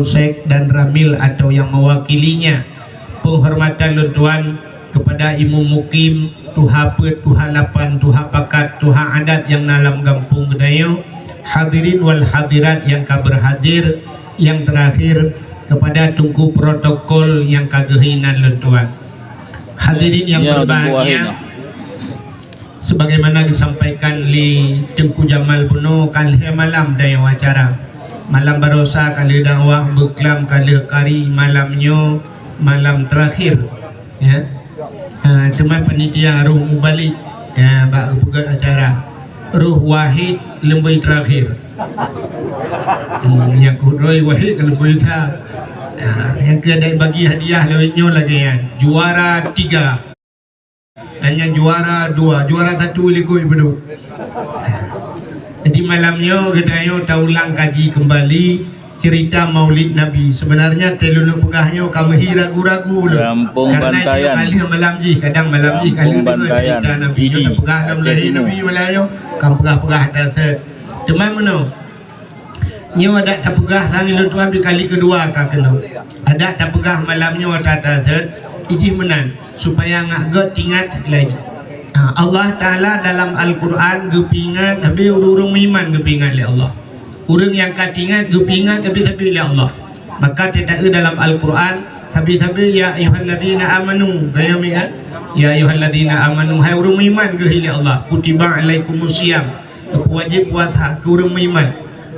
Syekh dan Ramil atau yang mewakilinya. Penghormatan luntuan kepada Imu Mukim, Tuha Pet, Tuha Lapan, Tuha Pakat, Tuha Adat yang dalam kampung Gedayo, hadirin wal hadirat yang berhadir, yang terakhir kepada tungku protokol yang kagehinan luntuan. Hadirin yang berbahagia, sebagaimana disampaikan di Tengku Jamal Puno kalih malam dayo acara malam barosa kali dakwah beklam kali kari malamnya malam terakhir ya. Teman panitia ruh mubalik ya, bak pegat acara ruh wahid lembai terakhir yang kudroi wahid lembai ta yang kedai bagi hadiah lewatnya lagi ya, juara 3 hanya juara 2, juara 1 likui beduk. Jadi malamnya Gedayo ulang kaji kembali cerita Maulid Nabi. Sebenarnya telunuk pegahnya kami ragu-ragu karena itu kali malam ji, kadang malam ji kali dengar cerita Nabi. Kita pegah dalam lahir Nabi malamnya, kamu pegah-pegah atas. Teman mana? Nyawa ada tak pegah sangi luntuan di kali kedua kah kena. Ada tak pegah malamnya atas iji menan supaya ngak ingat lagi. Allah Ta'ala dalam Al-Quran gepingat tapi urung iman gepingat oleh Allah. Urang yang katingat gepingat tapi oleh Allah. Maka tidak dalam Al-Quran tapi ya ayyuhalladzina amanu gaya ingat ya ayyuhalladzina amanu hai urung iman ke Allah kutiba alaikumusiyam wajib puasa ke urung iman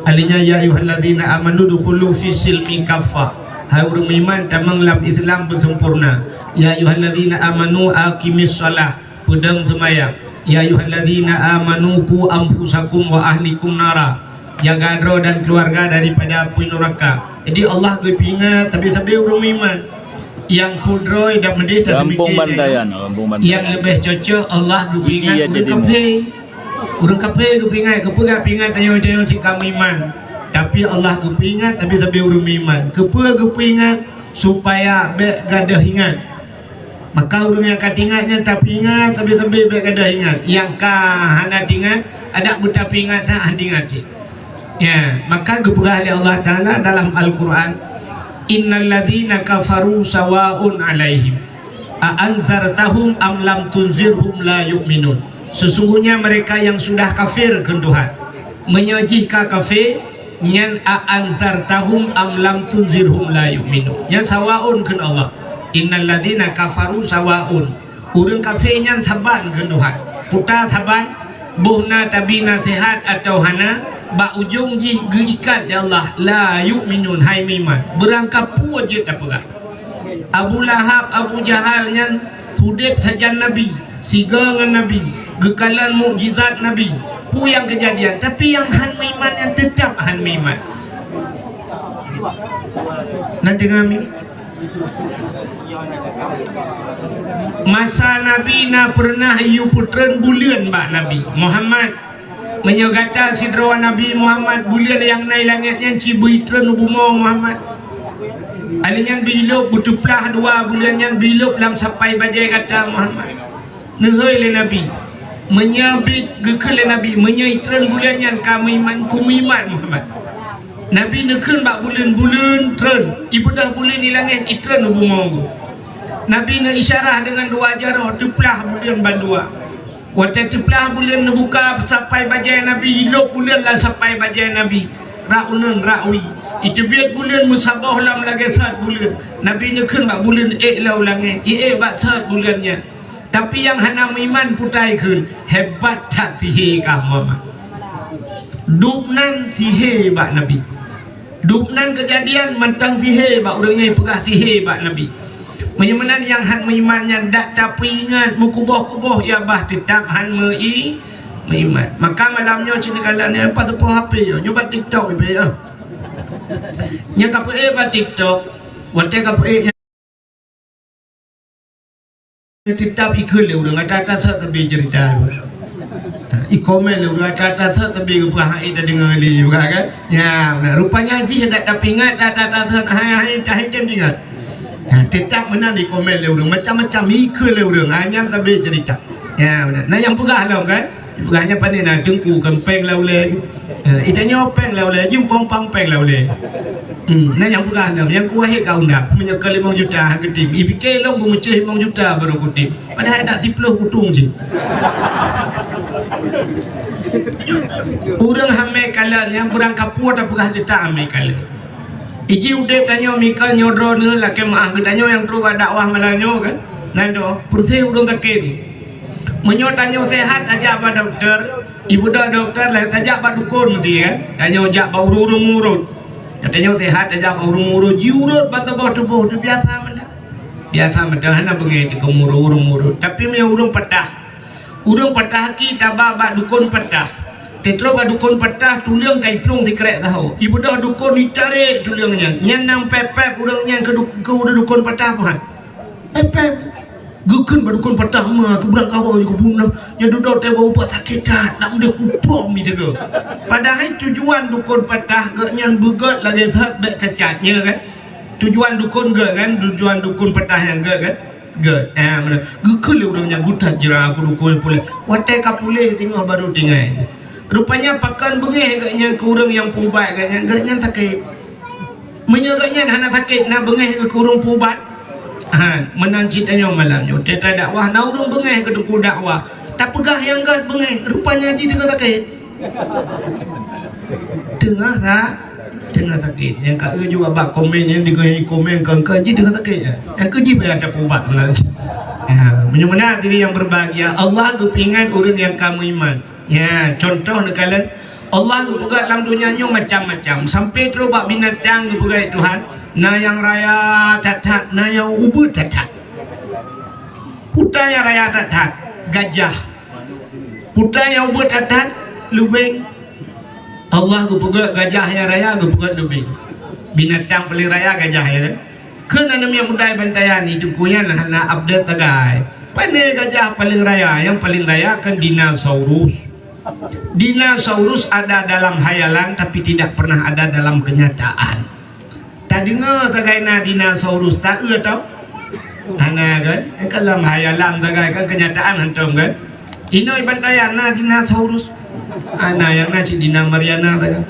alinya ya ayyuhalladzina amanu dukhulu fi silmi kaffa hai urung iman tamang lam Islam bersempurna ya ayyuhalladzina amanu aqimis shalah pedang semayang ya ayyuhalladzina amanu ku anfusakum wa ahlikum nara jaga roh dan keluarga daripada api neraka. Jadi Allah kepingat tapi urung iman yang kudroi dan mendeta demikian yang lebih cocok Allah kepingat urung kape kepingat kepingat tayo cikam iman tapi Allah kepingat tapi urung iman kepingat supaya be gadah ingat. Maka urang yang katingatnya tapi ingat tapi berkada ingat yang hana ingat ada tapi ingat tak ingat ya. Maka keberah oleh Allah Ta'ala dalam Al-Quran innal ladzina kafaru sawa'un alaihim a'anzartahum am lam tunzirhum la yu'minun. Sesungguhnya mereka yang sudah kafir ke Tuhan menyajihkan kafir nyan a'anzartahum am lam tunzirhum la yu'minun nyan sawa'un ke Allah. Innal ladzina kafaru sawa'un urang kafirnya saban ke Tuhan puta saban buhna tabi nasihat atau hana ba ujung ji geikat ya Allah la yu'minun hai miman berangkap wajib apa Abu Lahab Abu Jahal nyan sudip saja Nabi sigangan Nabi gekalan mukjizat Nabi pu yang kejadian tapi yang han miman yang tetap han miman nak dengar mi masa Nabi na pernah hiu putren bulian mbak Nabi Muhammad menyogata sidrowa Nabi Muhammad bulian yang naik langitnya cibui tren ubumo Muhammad alinyan biluk butuplah 2 buliannya biluk lam sampai bajai kata Muhammad nehoi le Nabi menyabit gekele Nabi menyai tren buliannya kami iman kumiman Muhammad Nabi nekun bak bulan tren ibadah bulan di langit itren ubumo Nabi nak isyarah dengan 2 jari teplah bulan bandua. Waktu teplah bulan buka sampai bajai Nabi hidup bulan lah sampai bajai Nabi. Ra'unun ra'wi. Itu biar bulan musabah lam lagi 3 bulan. Nabi nak bak bulan lau langit. Bak 3 bulannya. Tapi yang hana iman putai kun hebat tak sihe kah Muhammad. Dupnan sihe bak Nabi. Dupnan kejadian mantang sihe bak orangnya pegah sihe bak Nabi. Menyemenan yang han meimannya dak tapi ingat mukuboh-kuboh ya bah tetap han meiman. Maka malamnya cina kalannya apa tu HP yo nyoba TikTok be yo. Nya kape ba TikTok, wate kape tetap ikut le urang ada tapi cerita. I komen le urang ada tapi kebrah ida dengan li juga kan. Ya, rupanya haji dak tapi ingat ada hai cahit ingat. Tetap menang di komen le urang macam-macam ikut le urang hanya tapi cerita ya benar nah yang pegah lah kan Bukannya pandai nak dengku kempeng laule. Itanya openg laule, jum pong peng laule. Nah yang bukan yang kuah kau nak menyekal 5 juta ke tim. Ipikir long bu meceh 5 juta baru kutip. Padahal nak 10 kutung je. Urang hame kalan yang berangkat puat apakah dia tak hame kalan. Iji udep tanya mikal nyodro ni lah kemah tanya yang terus dakwah malanyo kan. Nando persih urang takin. Menyo tanya sehat aja ba doktor. Ibu dah doktor lah tajak ba dukun mesti kan. Tanya jak ba urung urut. Tanya sehat aja ba urung urut. Jiurut ba tubuh tu biasa menda. Biasa menda hana bengai ke urung urut. Tapi me urung petah. Urung petah ki tabak ba dukun petah. Tetro ba dukun petah tuliang kai plung sikrek tahu. Ibu dah dukun ditarik tuliangnya. Nyanang pepep urangnya ke dukun petah apa? Pepep. Gugun ba dukun petah mah ke budak kawal ke bunang. Ya duduk tewa ubat sakit dah. Nak dia kuprom ni jaga. Padahal tujuan dukun petah ke nyan bugat lagi zat bek cacatnya kan. Tujuan dukun ke kan, tujuan dukun petah yang ke kan. Good. Mana? Gukul urangnya gutat jera aku dukun pulih. Watai kapulih tengok baru tinggal. Rupanya pakan bengeh agaknya ke urang yang pubat agaknya sakit. Menyagaknya hana sakit nak bengeh ke urang pubat. Menang citanya malamnya. Teta dakwah na urang bengeh ke duku dakwah. Tak pegah yang gat bengeh. Rupanya haji tengah sakit. Tengah sakit. Yang kak juga bak komen yang digehi komen ke haji tengah sakit. Yang haji bayar ada pubat malam. Menyemena diri yang berbahagia. Allah tu pingat urang yang kamu iman. Ya, contoh ni kalian Allah tu pegat dalam dunia ni macam-macam. Sampai terus bak binatang tu pegat Tuhan. Na yang raya tatat, na yang ubud tatat. Putai yang raya tatat, gajah. Putai yang ubud tatat, lubeng. Allah tu pegat gajah yang raya tu pegat lubeng. Binatang paling raya gajah ya. Kena nama yang mudai bantayan itu kunya nak update tagai. Pandai gajah paling raya, yang paling raya kan dinosaurus. Dinosaurus ada dalam hayalan tapi tidak pernah ada dalam kenyataan. Tak dengar tagai na dinosaurus tak tau? Hana kan? Kalau hayalan tagai kan kenyataan hantam kan? Inoi bantayan na dinosaurus. Ana yang na cik Dina Mariana tagai.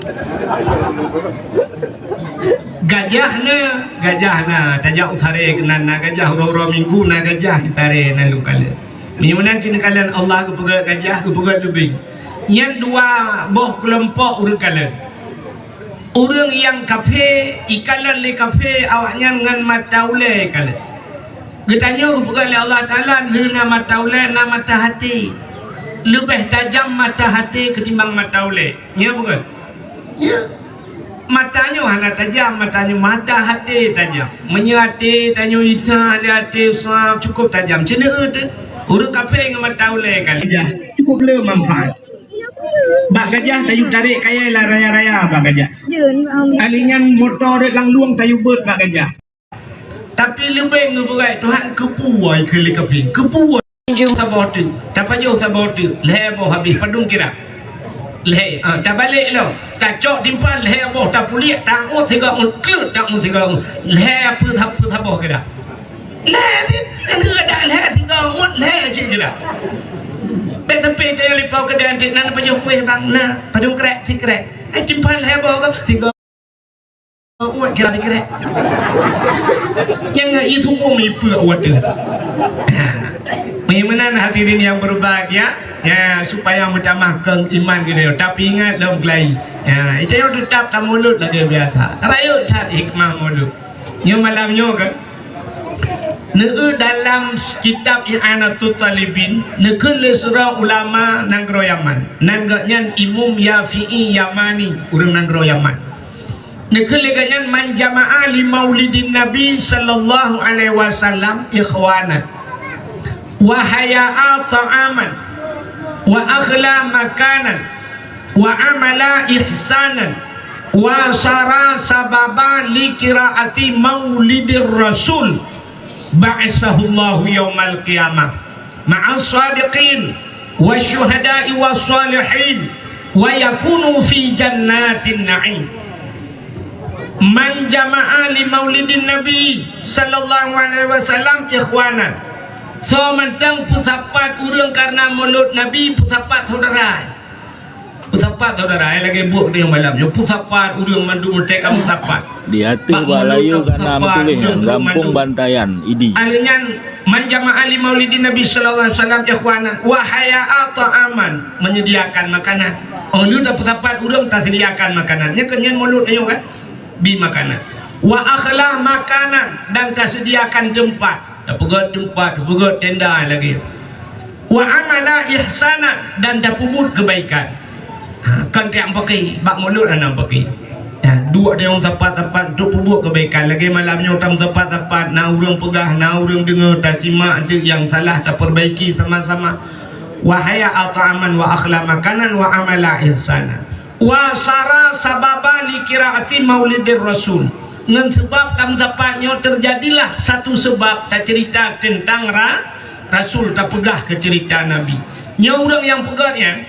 Gajah na tajak utare kenan na gajah uro minggu na gajah utare na lu kala. Minuman cina kalian Allah ke pegat gajah ke pegat lebih. Nyan dua boh kelompok urang kalian. Orang yang kafe ikalan le kafe awaknya dengan mataule kalian. Getanya ke pegat Allah Taala hena mataule na mata hati. Lebih tajam mata hati ketimbang mataule. Ya bukan? Ya. Matanya hana tajam, matanya mata hati tajam. Menyati tanya Isa hati usah cukup tajam. Cina tu urang kafe dengan mataule kalian. Cukup le manfaat. Bak gajah tayu tarik kaya lah raya-raya bak gajah. Alingan motor lang luang tayu bird bak gajah. Tapi lebih ngeberai Tuhan kepuai kali kaping. Kepuai sabotu. Dapat jauh sabotu. Lebo habis padung kira. Leh, tak balik lo. Tak cok timpan leh boh tak puliak tak oh tiga klut tak oh tiga. Leh apa saboh kira. Leh ni ada leh tiga leh je kira. Sampai dia lipau ke dan nan pajak kuih bang na padung krek si krek timpan heboh ke tiga uat kira krek yang itu umi pu uat tu Bagaimana hadirin yang berbahagia ya supaya mendamahkan iman kita tapi ingat dalam kelai ya itu yang tetap tak mulut lagi biasa rayu cari hikmah mulut yang malamnya kan dalam kitab I'anatul Talibin nekun le surah ulama nanggro Yaman nanggaknya Imam Yafi'i Yamani urang nanggro Yaman nekun le ganyan man jama'a li maulidin Nabi sallallahu alaihi wasallam ikhwana wa haya'a ta'aman wa akhla makanan wa amala ihsanan wa sara sababa li qiraati maulidir rasul ba'asahullahu yaumal qiyamah ma'as sadiqin wasyuhada'i wassalihin wa yakunu fi jannatin na'im. Man jama'a li maulidin nabi sallallahu alaihi wasallam ikhwanan so mentang pusapat urang karena mulut Nabi pusapat saudara lagi buat dia malam yo pusapat urang mandu mentek kamu sapat di hati balayu karena tulis Gampung Bantayan idi alinyan manjama ali maulidin Nabi sallallahu alaihi wasallam ikhwanan wa haya'a ta'aman menyediakan makanan lu dah pusapat urang tak sediakan makanannya kenyan mulut ayo kan bi makanan wa akhla makanan dan tak sediakan tempat dah pegot tempat pegot tenda lagi wa amala ihsana dan tak pubut kebaikan kan tiang pakai bak mulut anak pakai dua dia orang tepat-tepat untuk pubut kebaikan lagi malamnya utam tepat-tepat na urang pegah na urang dengar tak simak ada yang salah tak perbaiki sama-sama wa haya'a ta'aman wa akhla makanan wa amala ihsana wa sara sababa li qiraati maulidir rasul dengan sebab dalam tepatnya terjadilah satu sebab tak cerita tentang rasul tak pegah ke cerita Nabi nya orang yang pegahnya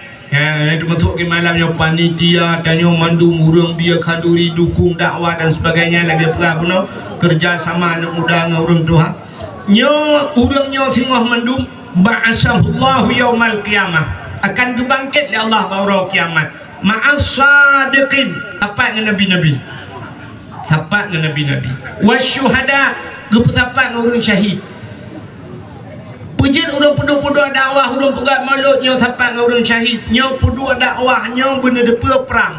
itu masuk ke malamnya panitia tanya mandu urang biar kanduri dukung dakwah dan sebagainya lagi pegah puno kerjasama anak muda dengan orang tua nya urangnya tengah mandum ba'asahullahu yaumal qiyamah akan dibangkit oleh Allah baru kiamat ma'as sadiqin tapak dengan nabi-nabi tapak dengan nabi-nabi wasyuhada gepetapak dengan orang syahid pujit orang peduk-peduk dakwah orang pegat mulut nyo tapak dengan orang syahid nyo peduk dakwah nyo benar depa perang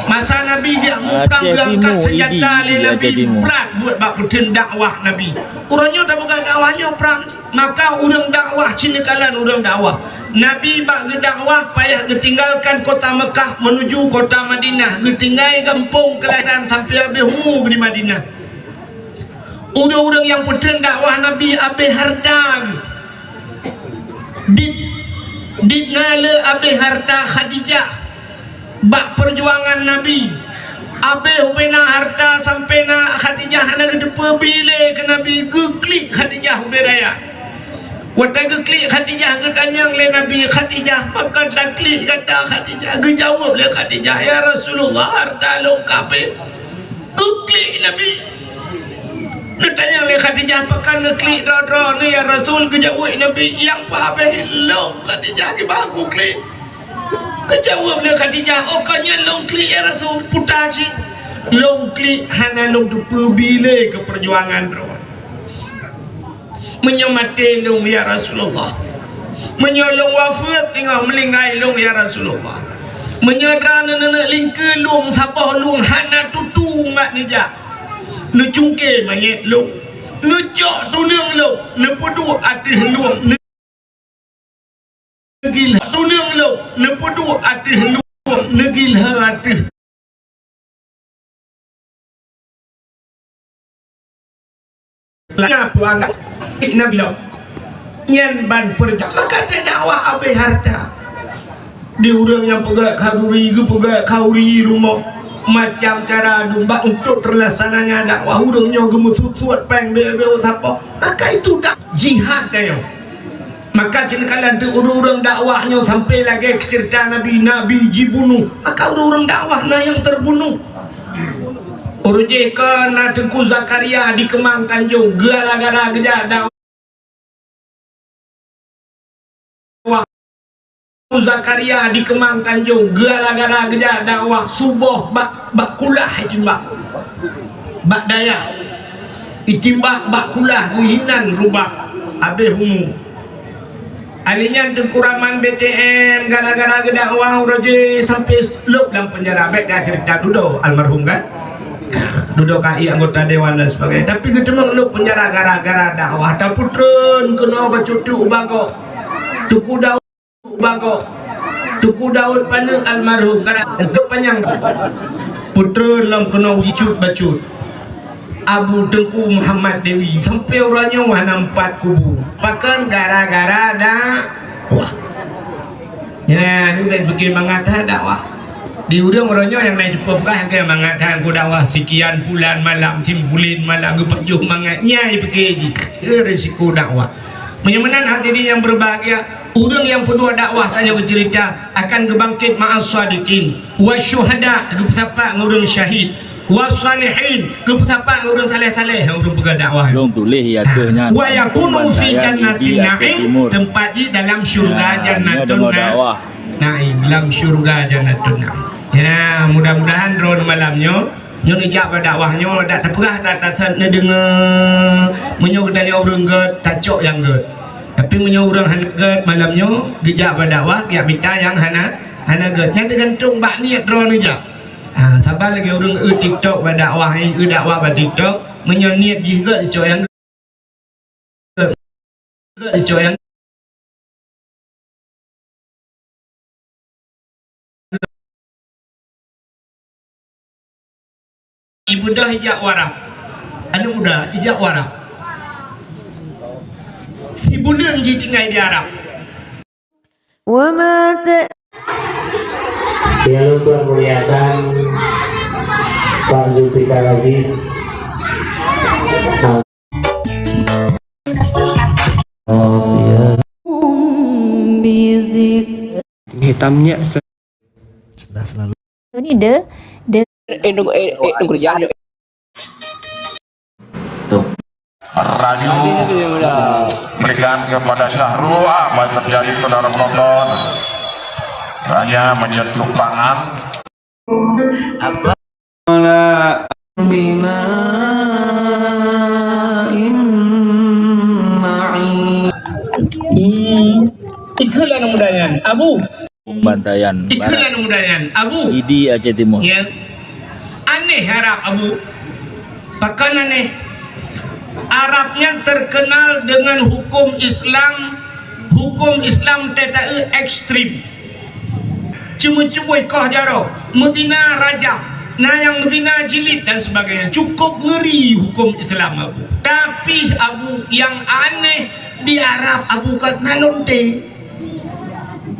masa Nabi dia perang berangkat senjata oleh Nabi berat buat bak peten dakwah Nabi orangnya tak bukan dakwahnya perang maka orang dakwah cina kalan orang dakwah Nabi bak dakwah payah ditinggalkan kota Mekah menuju kota Madinah ditinggai kampung kelahiran sampai habis di Madinah orang-orang yang peten dakwah Nabi habis harta ditnala habis harta Khadijah bak perjuangan Nabi abe hubena harta sampai na Khadijah nak depa bile ke Nabi geklik Khadijah beraya wata geklik Khadijah getanya le Nabi Khadijah pakat daklik kata Khadijah gejawab le Khadijah ya Rasulullah harta lengkap geklik Nabi Natanya le Khadijah pakan ngeklik dodro ni ya Rasul gejawab Nabi yang pabe long Khadijah ke bagu klik kejawab le Khadijah oh kanya long klik ya Rasul putar cik long klik hana long tu pebile ke perjuangan bro menyemati long ya Rasulullah menyolong wafat tengah melingkai long ya Rasulullah menyedra nenek lingke long sabah long hana tutu mak nijak necungke mayat long ngejak tulang long nepedu atih long negil tulang lo nepedu atih lu negil hatih lana puanga Nabi lo nyen ban perja maka dakwah abe harta di urang yang pegak kaduri ke pegak kauri rumah macam cara domba untuk terlaksananya dakwah urangnya gemusut-sut peng bebe apa maka itu dak jihad kayo maka cenekalan tu orang-orang dakwahnya sampai lagi cerita Nabi dibunuh maka orang-orang dakwahnya yang terbunuh orang jika na Tengku Zakaria di Kemang Tanjung gara-gara gejak dakwah Zakaria di Kemang Tanjung gara-gara gejak dakwah subuh bak kulah itimbak bak daya itimbak bak kulah hinan rubah habis humu alinya Tengku Rahman BTM gara-gara dakwah roje sampai lup dalam penjara baik dah cerita duduk almarhum kan duduk KI anggota dewan dan sebagainya tapi ketemu lup penjara gara-gara dakwah tak putren kena bacutu ubago tuku daun ubago tuku daun paneng almarhum karena itu panjang putren lam kena dicut bacut Abu Tengku Muhammad Dewi sampai orangnya nampak kubu pakan gara-gara dakwah ya ini baik bikin mengatakan dakwah di udang orangnya yang naik cepopkah ke mengatakan ku dakwah sekian bulan malam timbulin malam kepajuh mangatnya ipekej risiko dakwah menyamanan hati ini yang berbahagia orang yang kedua dakwah saja bercerita akan kebangkit ma'as sadiqin wasyuhada kepesapak orang syahid wasalihin ke siapa orang saleh-saleh orang pegang dakwah Long tulis ya tuhnya. wa yakunu fi jannatin na'im tempat di dalam syurga jannatun na'im dalam syurga jannatun na'im. Ya mudah-mudahan drone malamnya nyo ngejak dakwahnya dak terperah dak tasatnya dengar menyo kedanya orang get tacok yang get tapi menyo orang get malamnya gejak dakwah ya minta yang hana get nya tergantung bak niat drone ngejak. Sabar lagi orang TikTok berdakwah ini dakwah pada TikTok menyoniat juga dicok yang ibu dah hijak warap anak muda hijak warap si bulan je tinggal di Arab Yang lupa muliakan Pak Zulfikar Aziz hitamnya ini kerjaan radio berikan kepada Syahrul apa yang terjadi saudara penonton hanya menyentuh tangan ikulah mudahan Abu Bantayan ikulah mudahan Abu Idi Aceh Timur ya aneh Arab Abu bahkan aneh Arabnya terkenal dengan hukum Islam tidak ekstrim cuma-cuma kah jaro mezina rajam nah yang mezina jilid dan sebagainya cukup ngeri hukum Islam Abu tapi Abu yang aneh di Arab Abu kat nalunte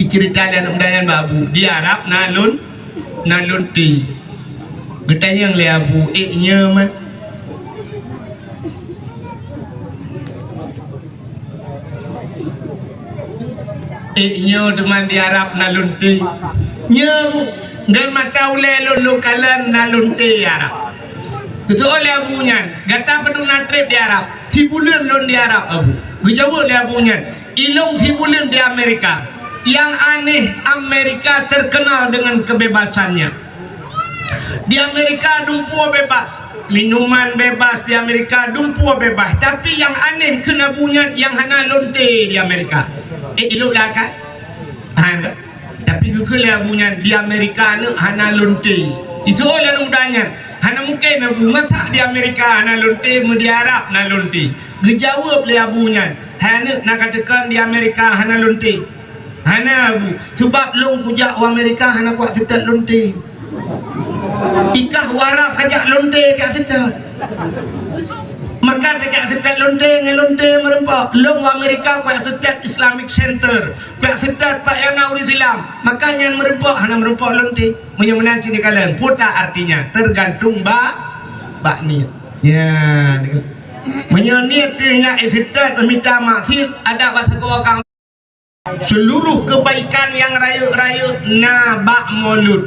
cerita dan undangan Abu di Arab nalunte getanya yang le Abu nya man nyo teman di Arab nalunti nyo dan mata ule lulu kalan nalunti Arab itu oleh abunya gata pedung natrip di Arab si bulan lon di Arab Abu gejawa oleh abunya ilong si bulan di Amerika yang aneh Amerika terkenal dengan kebebasannya di Amerika dumpu bebas minuman bebas di Amerika dumpu bebas tapi yang aneh kena bunyi yang hana lonte di Amerika eloklah kan tapi kekelah bunyi di Amerika ni hana lonte itu oleh mudahnya hana mungkin abu masak di Amerika hana lonte mu di Arab hana lonte gejawab le abunya hana nak katakan di Amerika hana lonte hana abu sebab long kujak Amerika hana kuat setat lonte ikah warap kajak lonte kat setat maka dekat setat lonte ngelonte merempak long Amerika kuat setat Islamic Center kuat setat Pak Yana Uri Islam makanya merempak hana merempak lonte menyamanan sini kalian putar artinya tergantung bak niat ya menyoniat dengan setat meminta maksud ada bahasa kawakang seluruh kebaikan yang raya-raya na bak mulut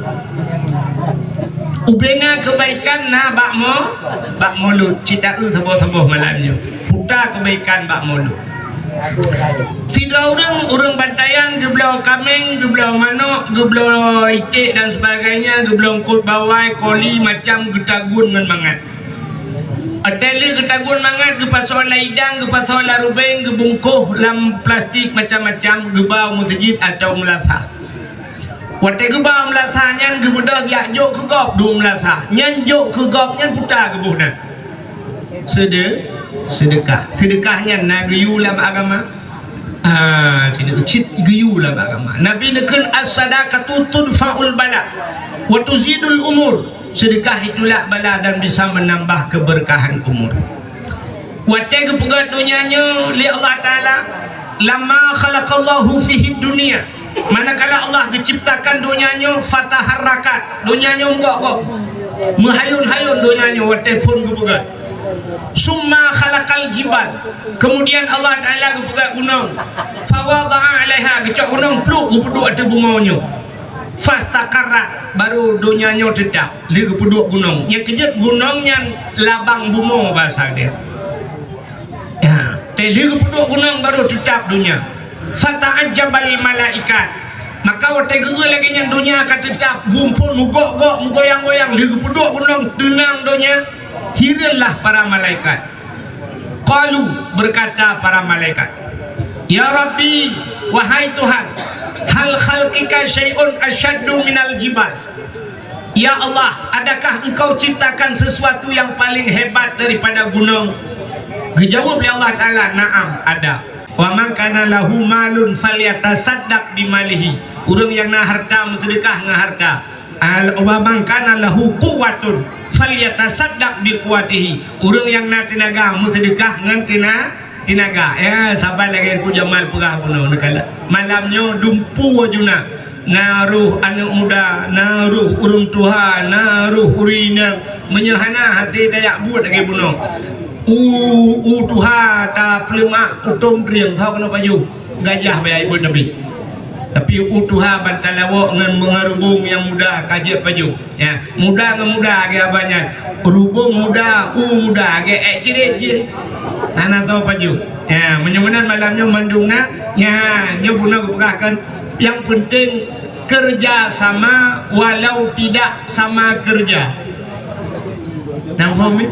ubena kebaikan na bak mulut cita seboh-seboh malamnya putar kebaikan bak mulut sidra orang bantayan geblau kameng geblau manok geblau itik dan sebagainya geblau kut bawai koli macam getagun dengan mangat ateli getagun mangat gepasol laidang gepasol larubeng gebungkuh dalam plastik macam-macam gebau masjid atau melasah Wate gebam melasah nyan gebudak yak jok ke gop du melasah nyan jok ke gop nyan putar ke buhna sedekahnya na geyu dalam agama tidak cit geyu dalam agama Nabi nekun as-sadaqatu tudfa'ul bala wa tuzidul umur sedekah itulah bala dan bisa menambah keberkahan umur wate gepegat dunianya li Allah taala lama khalaqallahu fihi dunia manakala Allah diciptakan dunianya fataharakat dunianya enggak menghayun-hayun dunianya wate pun gepegat summa khalaqal jibal kemudian Allah Taala gepegat gunung fawada'a 'alaiha gecak gunung pluk gepeduk ada bunganya fastaqarrat baru dunianya tetap liga penduduk gunung yang kejut gunungnya labang bumo bahasa dia ya liga penduduk gunung baru tetap dunia fata'ajjabal malaikat maka waktu geger lagi yang dunia akan tetap gumpul mugok-gok mugoyang-goyang liga penduduk gunung tenang dunia hiralah para malaikat qalu berkata para malaikat ya Rabbi wahai Tuhan hal khalqika syai'un asyaddu minal jibal ya Allah adakah engkau ciptakan sesuatu yang paling hebat daripada gunung dijawab oleh Allah Ta'ala na'am ada wa man kana lahu malun falyatasaddaq bimalihi urang yang na harta sedekah ngah harta wa man kana lahu quwwatun falyatasaddaq biquwatihi urang yang na tenaga sedekah ngan tinaga ya sabar lagi ku jamal pegah puno nakala malamnya dumpu wajuna naruh anak muda naruh urung Tuhan naruh urina menyahana hati dayak buat lagi puno Tuhan ta pelemak utum riang thau kena baju gajah bayai buat tapi Tuhan bantalawak dengan mengarubung yang muda kaji baju ya muda dengan muda agak banyak rubung muda muda agak cirit je anak tahu baju ya menyamanan malamnya mandungna ya dia guna kepegahkan yang penting kerja sama walau tidak sama kerja nampak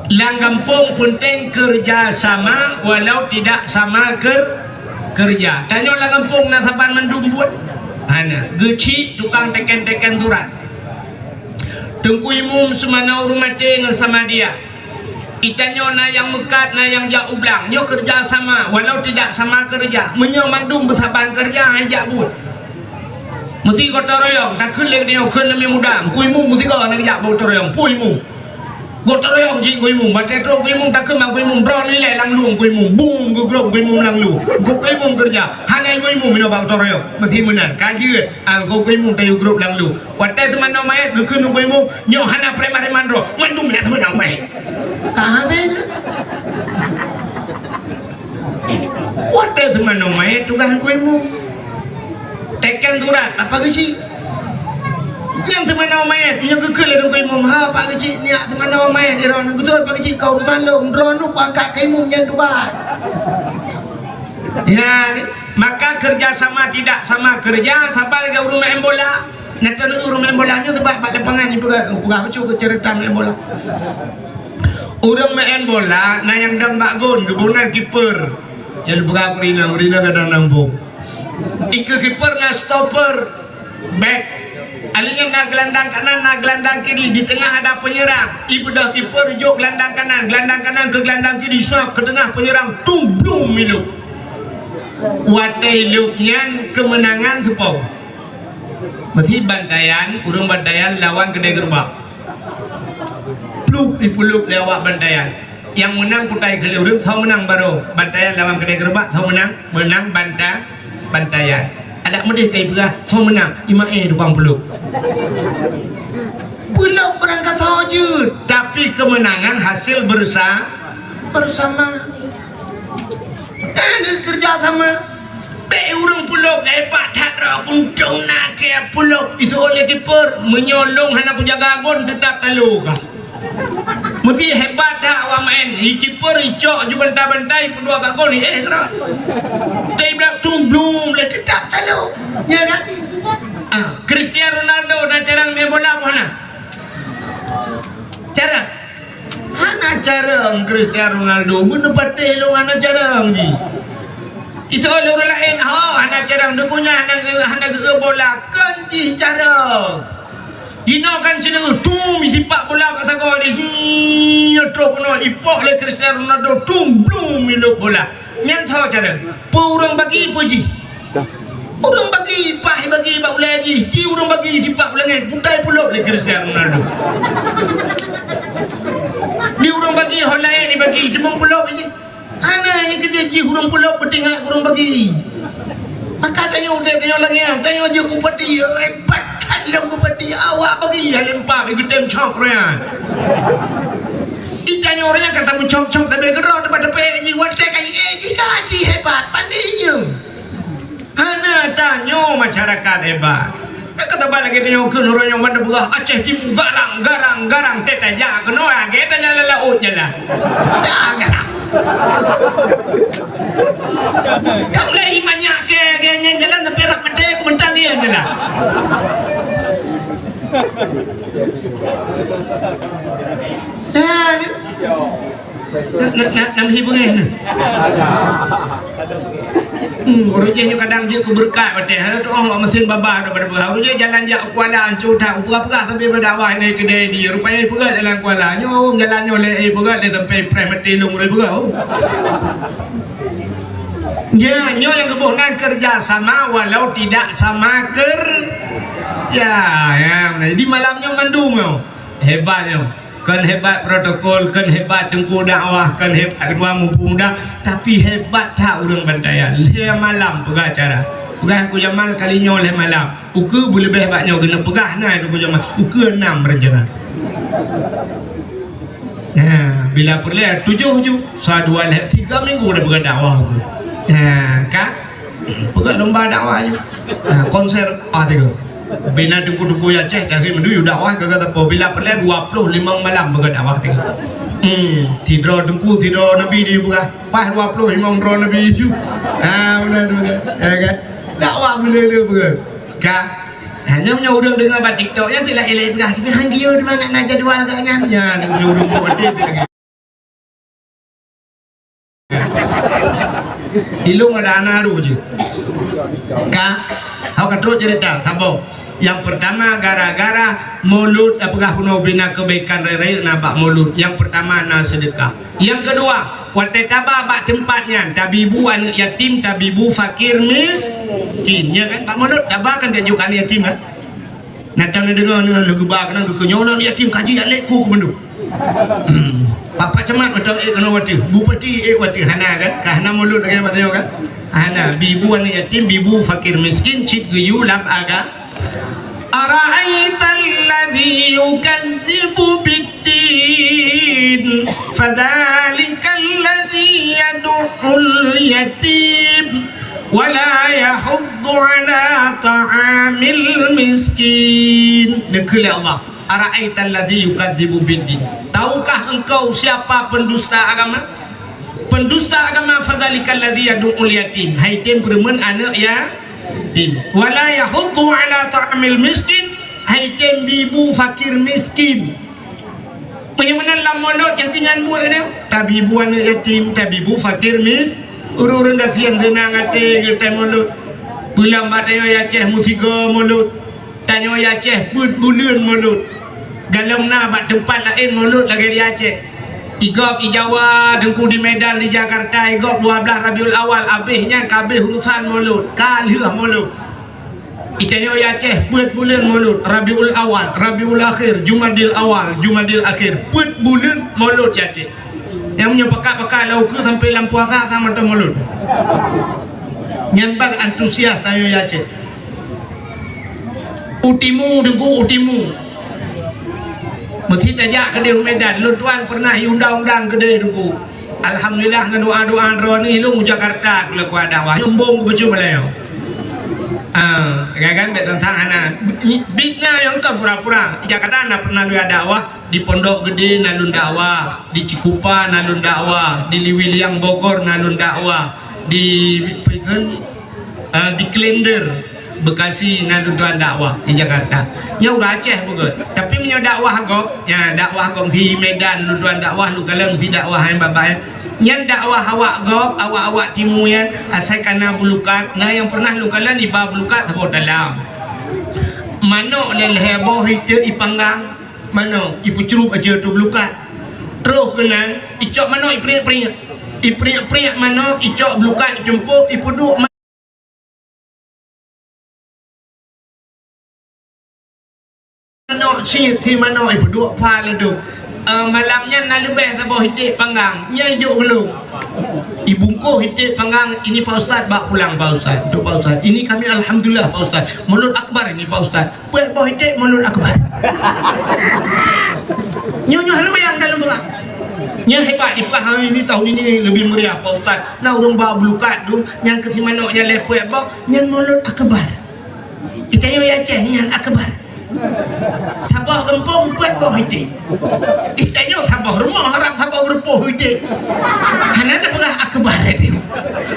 Langgampung penting kerja sama walau tidak sama kerja tanya Langgampung nasaban mendung buat ana geci tukang teken-teken surat Tengku Imum semana urumate sama dia itanya na yang mekat na yang jauh belang nyo kerja sama walau tidak sama kerja menyo mandung bersaban kerja ajak buat mesti gotong royong tak kelek dia kun lebih mudah Tengku Imum mesti kau nak ajak gotong royong Tengku Imum gotong royong ji Tengku Imum batai tro Tengku Imum tak kemang Tengku Imum bro ni lang lu Tengku Imum bung gugrok Tengku Imum lang lu Tengku Imum kerja hanai Tengku Imum mino gotong royong mesti menang kaji Tengku Imum tayu grup lang lu watai teman no mayat gekun Tengku Imum nyo hana premare mandro mandum ya teman no mayat kahane watai teman no mayat tugas Tengku Imum teken surat apa ke si yang teman mayat yang kekal ada Tengku Imum ha pak kecil ni teman mayat dia orang betul pak kecil kau betul long drone nu pangkat Tengku Imum yang dua ya maka kerja sama tidak sama kerja sampai ke rumah embola nak tahu rumah embolanya sebab pada pangan ni pegah baca ke cerita main bola orang main bola na yang dang bagun kebunan kiper yang pegah urina kadang nampung ikut kiper na stopper back alinya nak gelandang kanan nak gelandang kiri di tengah ada penyerang ibu dah kiper jok gelandang kanan ke gelandang kiri swap ke tengah penyerang tumblum milu watai luknya kemenangan sepau mesti bantayan urung bantayan lawan kedai gerbang pluk dipuluk lewat bantayan yang menang putai ke urung sau menang baru bantayan lawan kedai gerbang sau menang bantayan ada medih kai berah sau menang imae tukang peluk berangkat saja tapi kemenangan hasil bersama kerja sama urang puluk hebat tak untung nak ke puluk itu oleh kiper menyolong hana ku jaga gon tetap talu kah mesti hebat tak awak main kiper icok juga bantai pendua bagon ni kira tai blak tumblum le tetap talu ya kan Cristiano Ronaldo nak carang main bola mana cara hana carang Cristiano Ronaldo guna patih lo hana carang ji iso orang lain hana carang dukunya hana bola kan ji carang Gino kan sini tum sipak bola kat sago ni trok no ipok le Cristiano Ronaldo tum blum miluk bola nyan tho cara purang bagi puji urang bagi pah bagi ba ulagi ci urang bagi sipak ulangan putai pulok le Cristiano Ronaldo di urang bagi hol lain ni bagi cuma pulok je ana yang kerja ji urang pulok petingak urang bagi maka tanya lagi tanya je ku peti hebat dalam kupati awak bagi lempar bagi tem chok royan itanya orang yang kata chok tapi gerok depan depan ji watai kai ji kaji hebat pandainya Hana tanyo masyarakat hebat. Kata balik kita nyokun orang yang mana berah Aceh Timur garang tetaja kena lagi tanya laut jalan. Dah garang. Kamu lagi banyak ke jalan tapi rak medek mentang dia jalan. Nam hibungnya ni. Urusnya kadang je ku berkat betul. Hari tu orang mesin babah daripada berah. Urusnya jalan jak Kuala Ancur tak pegah sampai berdakwah ni kedai dia. Rupanya pegah jalan Kuala. Nyom jalannya oleh pegah dia sampai Premati Long boleh pegah. Ya, nyo yang kebunan kerjasama walau tidak sama ya. Di malamnya mendung yo. Hebatnya. Kan hebat protokol, kan hebat tengku dakwah, kan hebat ketua mumpung dah, tapi hebat tak orang bantayan. Dia malam pegah acara. Pegah aku jamal kalinya oleh malam. Uku boleh lebih hebatnya kena pegah nah aku jamal. Uku 6 rencana. Bila perlu 7 sadua leh 3 minggu dah pegah dakwah aku. Kak pegah lomba dakwah je. Konser tu. Bina tunggu ya Aceh dah mendu dakwah ke kata apa bila perlu 25 malam pegah dakwah tu. Tidro tunggu tidro Nabi dia pegah pas 25 ro Nabi ju. Benar kan. Dakwah boleh pegah. Kak hanya menyuruh dengan bat TikTok yang tidak elok pegah. Kita hang dia demangat nak jadual katnya. Ya menyuruh buat dia lagi. Ilung ada anak aru je. Kak, aku kata cerita, tabo. Yang pertama gara-gara mulut apakah kuno bina kebaikan rere nabak mulut. Yang pertama na sedekah. Yang kedua, waktu tabah bak tempatnya tabibu anak yatim, tabibu fakir miskin. Ya kan? Pak mulut tabah kan tajuk anak yatim kan? Natang dengar ni lagu bak nang kenyonan yatim kaji alekku ke mendu. Papa cemat betul kena wati. Bupati wati hana kan? Kahana mulut lagi batyo kan? Hana bibu anak yatim, bibu fakir miskin, cit geyu lab aga. Ara'aita alladhi yukazzibu bid-din fadhalika alladhi yad'ul yatim wa la yahuddu ala ta'amil miskin. Dekul Allah. Ara'aita alladhi yukazzibu bid-din. Tahukah engkau siapa pendusta agama? Pendusta agama fadhalika alladhi yad'ul yatim. Yatim bermen anak ya yatim. Wala yahuddu ala ta'amil miskin. Yatim bibu fakir miskin. Bagaimana lamonot yang tinggal buat dia? Tabibu anak yatim, tabibu fakir urun kasihan tenang hati kita mulut. Bulan bataya ya Aceh musika mulut. Tanya ya Aceh bulan mulut. Dalam na bat tempat lain mulut lagi di Aceh. Igop di Jawa, dengku di Medan di Jakarta, igop 12 Rabiul Awal habisnya kabeh urusan mulut, kalih mulut. Itanya ya Aceh bulan mulut, Rabiul Awal, Rabiul Akhir, Jumadil Awal, Jumadil Akhir, bulan mulut ya Aceh. Yang punya pakai lau ke sampai lampu puasa sama tu mulut. Nyambang antusias tanya ya Aceh. Utimu dengku utimu. Mesti tajak ke dia Medan. Lu tuan pernah undang-undang ke dia dulu. Alhamdulillah dengan doa-doa roni lu Jakarta kalau ku ada wah nyumbung ku baca beliau. Kan tentang anak bigna yang ke pura-pura. Jakarta anda pernah ada dakwah di Pondok Gede nalun dakwah, di Cikupa nalun dakwah, di Liwiliang Bogor nalun dakwah, di Klender Bekasi nanduan dakwah di Jakarta. Nya udah Aceh bukan. Tapi punya dakwah gop, ya dakwah gop di Medan nanduan dakwah lu kalau si dakwah yang babai. Nya dakwah awak gop, awak timu yang asal kana bulukat. Nah yang pernah lu kalau di bawah bulukat tabo dalam. Mano lel heboh itu ipanggang. Mano ipu cerup aja tu bulukat. Terus kenang icok mano ipring-pring. Ipring-pring mano icok bulukat jemput ipu duk si mano ibu dua pala tu malamnya nak lebih sabah hitik panggang nya juk lu ibungko hitik panggang ini Pak Ustaz bak pulang Pak Ustaz tu Pak Ustaz ini kami alhamdulillah Pak Ustaz mulut akbar ini Pak Ustaz buat bah hitik mulut akbar nyonya hal yang dalam berak Yang hebat di Perak hari ini tahun ini lebih meriah Pak Ustaz. Nah urang bawa belukat tu yang kesimanok yang lepek apa yang mulut akbar. Kita yo ya Aceh yang akbar. Sabah kampung buat boh itu. Kita yo sabah rumah harap sabah berpoh itu. Hana ada pernah akbar itu.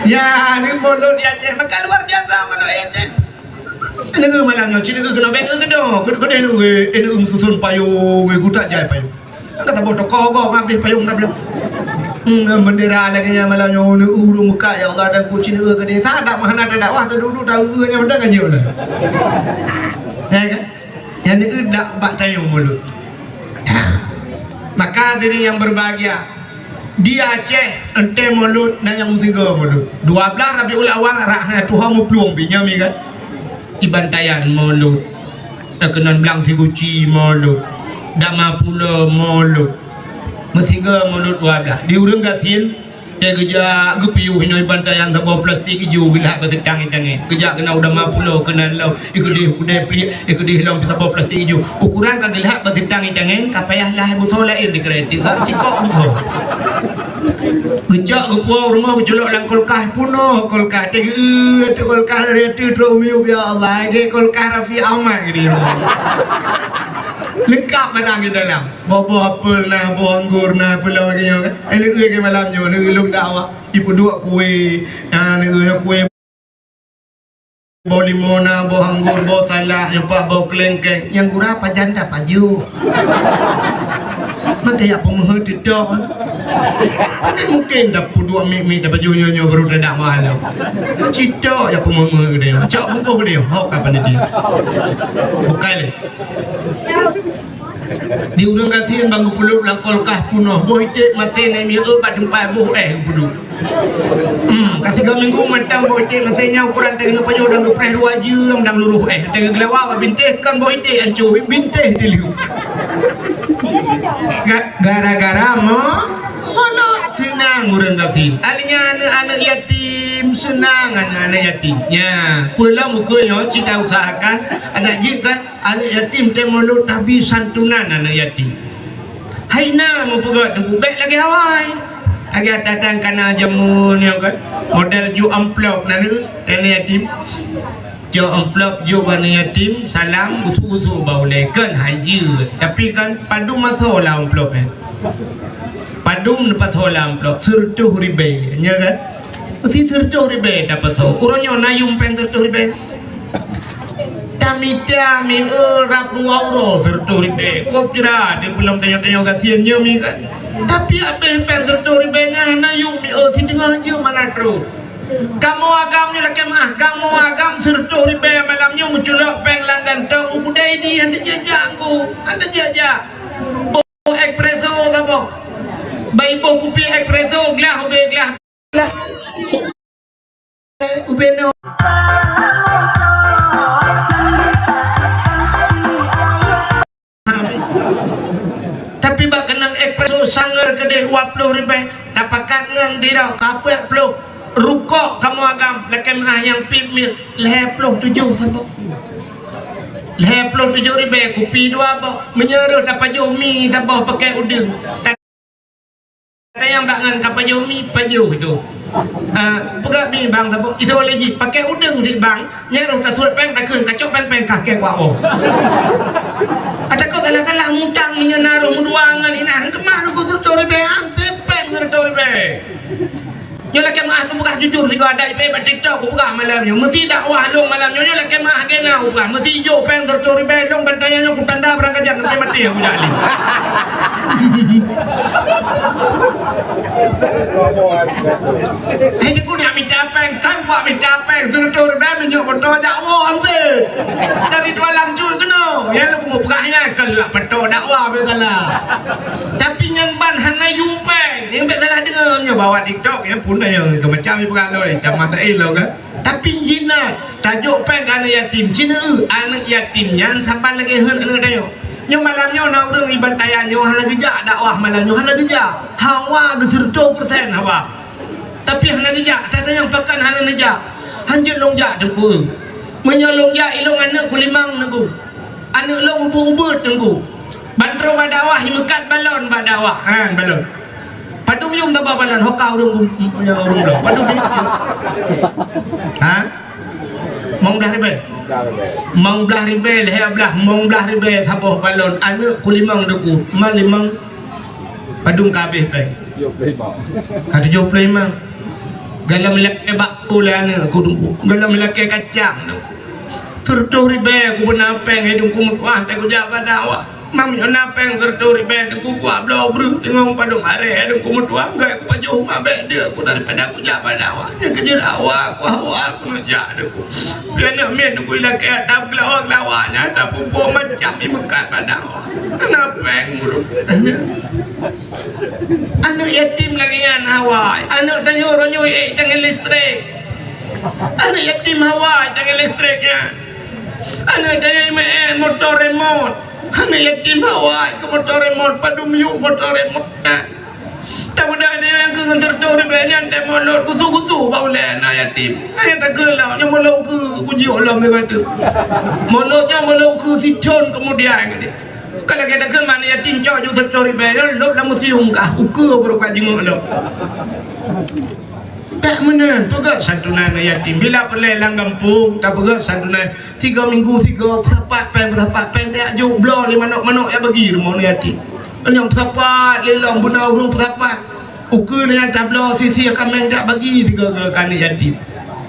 Ya ni mulut ya Aceh maka luar biasa mulut ya Aceh. Negeri malamnya cina kena bek kedo. Kedo nu susun payu gutak jai payu. Kata bodoh kau habis payung dah belum. Bendera lagi yang malamnya urung muka ya Allah dan kucing ke dia sadap mana ada dakwah duduk tahu nya mendak aja lah. Ya kan? Yang ni dak bak tayung mulut. Maka diri yang berbahagia di Aceh ente mulut dan yang musiga mulut. 12 Rabiul Awal rak Tuhan mu pluang binya mi kan. Ibantayan mulut. Kenan belang tiguci mulut. Dama pula mulut mestiga mulut 12 di urang gasin dia geja gepiu hinoi bantayan tabo plastik hijau gelak ke sedang tangan geja kena dama pula kena lau ikudi pri ikudi lau tabo plastik hijau ukuran ka gelak ke sedang tangan kapayah lah betul lain di kereta cikok betul geja gepuau rumah jelok lang kulkas puno kulkas tu kulkas retu tromiu ya Allah ke kulkas Rafi Ahmad di rumah lengkap barang di dalam buah apel nah buah anggur nah pula macam kan ini ke malamnya ni lung dakwah ibu dua kuih ni kuih buah limona buah anggur buah salak yang buah kelengkeng yang gurah pajanda paju maka ya pemohon tidak mungkin dapat 2 mik dapat baju baru dah dakwah lah cita ya pemohon dia cak bungkuh dia hok kapan dia bukan di urang gasin banggu puluh langkol kah punoh boite mate na mi obat tempat boh pudu kasih 3 minggu mentang boite mate nya ukuran tengah payo dang preh 2 jam dang luruh tengah gelawa binteh kan boite ancu binteh diliu gara-gara mono senang urang gasin alinya anak yatim senang anak yatim ya pula mukanya kita usahakan anak jin kan anak yatim temulut nabi santunan anak yatim haina mau pegat bubek lagi hawai agak datang kana jamun yang kan model ju amplop nanu anak yatim jo amplop jo anak yatim salam butu-butu bau lekan haji tapi kan padu masalah amplop padum dapat holam amplop sertuh ribe nya kan mesti sertuh ribe dapat so uronyo nayum pen sertuh ribe tamita mi rap euro sertuh ribe kopira di belum tanya-tanya kasihan nya mi kan tapi abe pen sertuh ribe nya nayum mi si tengah je mana terus kamu agamnya laki mah kamu agam sertuh ribe malamnya menculak pen langgan tong ukudai di anda jajangku anda jajak espresso kamu Baibo kopi espresso gelas ubeno tapi bak kenang espresso sanggar kedai 20 ribu dapatkan ngang tidak kapek peluk rukok kamu agam lekem yang pimil 57 sabok 57 ribu kopi 2 bok menyeruh dapat jomi sabok pakai udang yang bangan kapal jomi paju itu pegak mi bang sabuk itu lagi pakai udang di bang nyeruh tak surat peng tak kun kacok peng kakek wao ada kau salah mutang mi naruh muduangan inah kemah aku tertori bean sepeng tertori be nyola kemah tu bukan jujur sih ada IP TikTok aku bukan malamnya mesti dakwah long malamnya nyola kemah kena bukan mesti jo peng tertori be long bantayanya aku tanda berangkat jangan sampai mati aku jadi ini aku nak minta peng kan buat minta peng tertori be menyok betul dakwah sih dari dua langcuy kena ya lu mau pegahnya kalau betul dakwah betul tapi nyemban hana yumpeng yang betul dengarnya bawa TikTok ya pun yang macam itu kan loh macam mata elo kan tapi jinak tajuk peng anak yatim cina anak yatimnya sampai lagi hen anak dayo yang malamnya nak urang ibantayan yang hana gejak dakwah malamnya hana gejak hawa geserto persen hawa tapi hana gejak tak ada yang pakan hana gejak hanjut longjak tempur menyolongjak ilong anak kulimang nengku anak lo ubur-ubur nengku bantro badawah himekat balon badawah kan balon Padum yum tak babalan hokau urung yang urung dah. Padum ni. Ha? Mong belah ribe. Mong belah ribe leh belah mong belah ribe thaboh balon. Anak kulimang deku. Man limang padum kabeh pe. Kata jauh memang. Galam lelaki bakul anak aku tunggu. Galam lelaki kacang. Tertuh ribe aku benapeng hidung kumut wah aku jawab dah. Mami napeng terturi ben aku buat blau bru tengok padung are hidung kumut wah gak aku pajuh mabe dia aku daripada aku jawab dah. Yang kejar awak aku nak jadi aku. Biar nak main aku lelaki atap lawaknya atap pupuk macam ni mekat pada awak. Napeng bro. Anak yatim lagi yang Hawaii. Anak tanyo dengan listrik. Anak yatim Hawaii dengan listriknya. Anak tanyo main motor remote. Anak yatim Hawaii ke motor remote. Padum yuk motor remote. Tak benda dia ke ngantar banyak tak molot kusu-kusu baulai anak yatim. Ayat tak gelap yang molot ke puji Allah mereka. Molotnya molot ke siton kemudian dia. Kalau kita ke mana yatim cak ju tertori bayar lop la museum kah ukur berupa jenguk lo. Tak mana pegak santunan yatim bila pelai lang kampung tak pegak santunan 3 minggu 3 sapat pen dia ju blo le manok ya bagi rumah yatim. Yang sapat lelang buna urung sapat ukur dengan tablo sisi kameng tak bagi 3 kan yatim.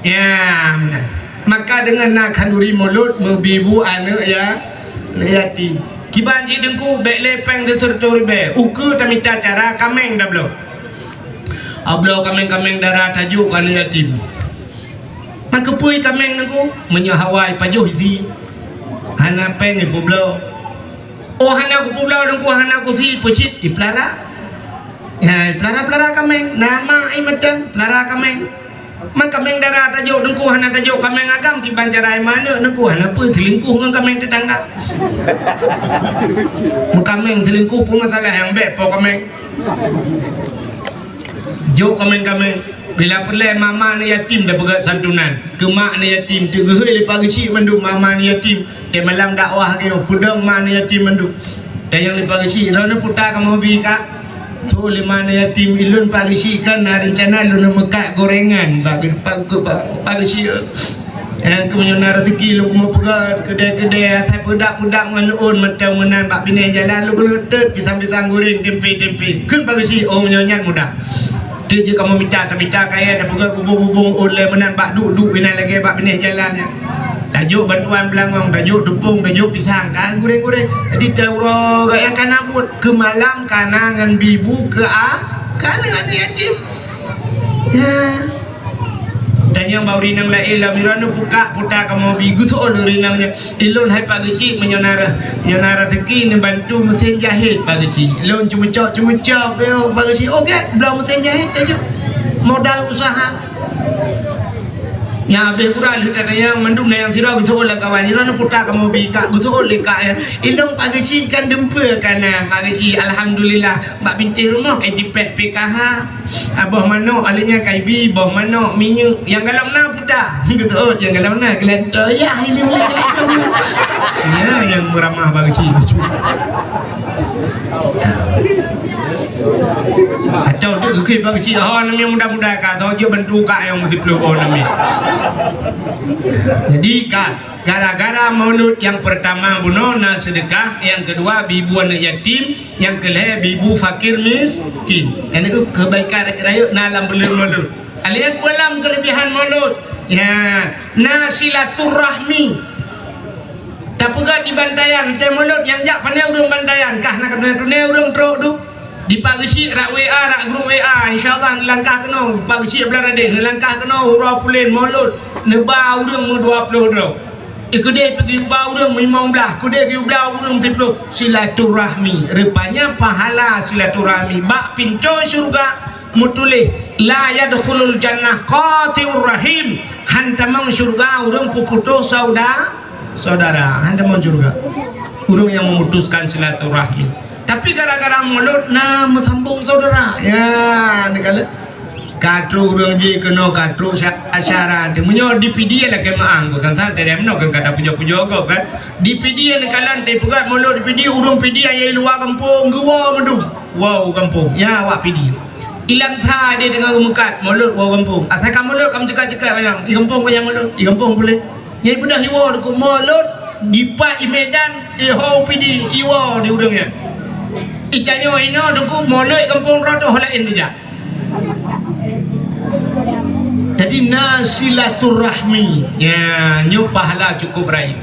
Ya mana. Maka dengan nak kanduri mulut membibu anak ya yatim. Kiban cik dengku bek lepeng tersertori be ukur tamita cara kameng dah belum ablo kameng darah tajuk kan yatim maka pui kameng dengku menyahawai pajuh zi hana peng ni publo oh hana ku publo dengku hana ku si pecit di pelara ya pelara kameng nama ai macam pelara kameng man kameng darah tajuk dengku hana tajuk kameng agam kiban cara mana dengku hana pui selingkuh dengan kameng tetangga kameng selingkuh pun masalah yang baik po kameng jauh kameng bila perle mama ni yatim dah pegat santunan ke mak ni yatim tu gehoi lepas kecil mandu mama ni yatim dia malam dakwah ke pudang mak ni yatim mandu dan yang lepas kecil rana putar kamu bi kak tu lima ni yatim ilun pagi si kan rencana lun mekat gorengan bagi pagi si yang kemudian rezeki lu mau pegat kedai-kedai saya pudak-pudak menun macam menan bak bini jalan lu gelutet pisang-pisang goreng tempe kan pagi si oh menyanyian mudah dia je kamu minta kaya dah pegat bubung-bubung oleh menan bak duk bina lagi bak bini jalannya tajuk bantuan belangong tajuk tepung tajuk pisang kan goreng-goreng jadi tauro gaya kana buat ke malam kana ngan bibu ke kana ngan yatim ya dan yang bau rinang la ila mirano puka puta kamu bigu so rinangnya ilon hai pagi ci menyonara teki ne bantu mesin jahit pagi ci ilon cuma cok beo pagi ci okey belum mesin jahit aja modal usaha yang habis kurang kita yang mendung yang sirah gitu oleh kawan irano puta kamu bika gitu oleh kaya ilong pagi ci kan dempe kana pagi ci alhamdulillah mbak binti rumah dipek PKH abah mano alanya kaibi boh mano minyak yang galam na puta gitu yang galam na kelento ya ini ya yang beramah pagi ci lucu atau dia ke bagi cik nama mudah-mudah kata dia bantu kak yang mesti peluk nama jadi kak gara-gara maulud yang pertama bunona sedekah yang kedua bibu anak yatim yang kelima bibu fakir miskin yang itu kebaikan raya dalam belum maulud alian pulang kelebihan maulud ya nasilaturrahmi tak pegak di bantayan teh maulud yang jak pandai urung bantayan kah nak kena tunai urung teruk tu di pagi si rak WA rak grup WA insyaallah langkah kena pagi si belar ada langkah kena huruf pulen mulut neba urang 20 ro ikudeh pergi ba urang 15 kudeh pergi ba urang 10 silaturahmi rupanya pahala silaturahmi bak pintu syurga mutulih la yadkhulul jannah qatiur rahim hantamang syurga urang puputus saudara hantamang syurga urang yang memutuskan silaturahmi. Tapi gara-gara mulut na sambung saudara ya negala katru urang je kena katru acara de menyo DPD lah ke maang kan tak ada meno kan kata pujo-pujo kau kan DPD ne kalan te pegat mulut DPD urang PD ayai luar kampung gua mendu wow kampung ya awak PD Ilang tha dia dengan rumekat mulut orang kampung. Asalkan mulut kamu cekak-cekak banyak. Di kampung banyak mulut. Di kampung boleh. Nyai bedah iwa deku mulut dipak i Medan, di hau pidi iwa di udangnya. Ikanyo ino deku mulut kampung rodoh lain dia. Jadi nasilaturrahmi. Ya, nyu pahala cukup raih.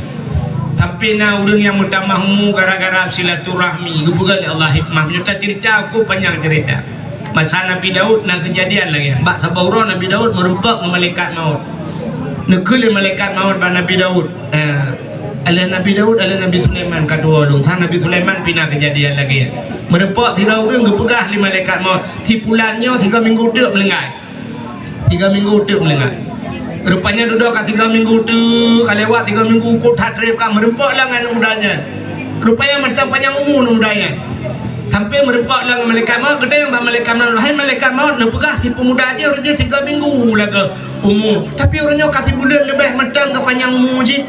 Sampai na urang yang mutamahmu gara-gara silaturahmi. Gebukan Allah hikmah. Nyata cerita aku panjang cerita. Masa Nabi Daud nak kejadian lagi. Bak sabaura Nabi Daud merempak dengan malaikat maut. Nekul malaikat maut ba Nabi Daud. Ala Nabi Daud, ala Nabi Sulaiman kedua dong. Sang Nabi Sulaiman pindah kejadian lagi. Merempak tidak urang gepegah li malaikat maut. Tipulannya 3 minggu dak melengai. 3 minggu dak melengai. Rupanya duduk kat 3 minggu tu, kalewat 3 minggu kau tatrip kan merempak lah dengan mudanya. Rupanya mentang panjang umur mudanya. Sampai merempak lah dengan malaikat maut. Kata yang malaikat maut, hai malaikat maut, nak pegah si pemuda aja orangnya 3 minggu lah ke umur. Tapi orangnya kasih bulan lebih mentang ke panjang umur je.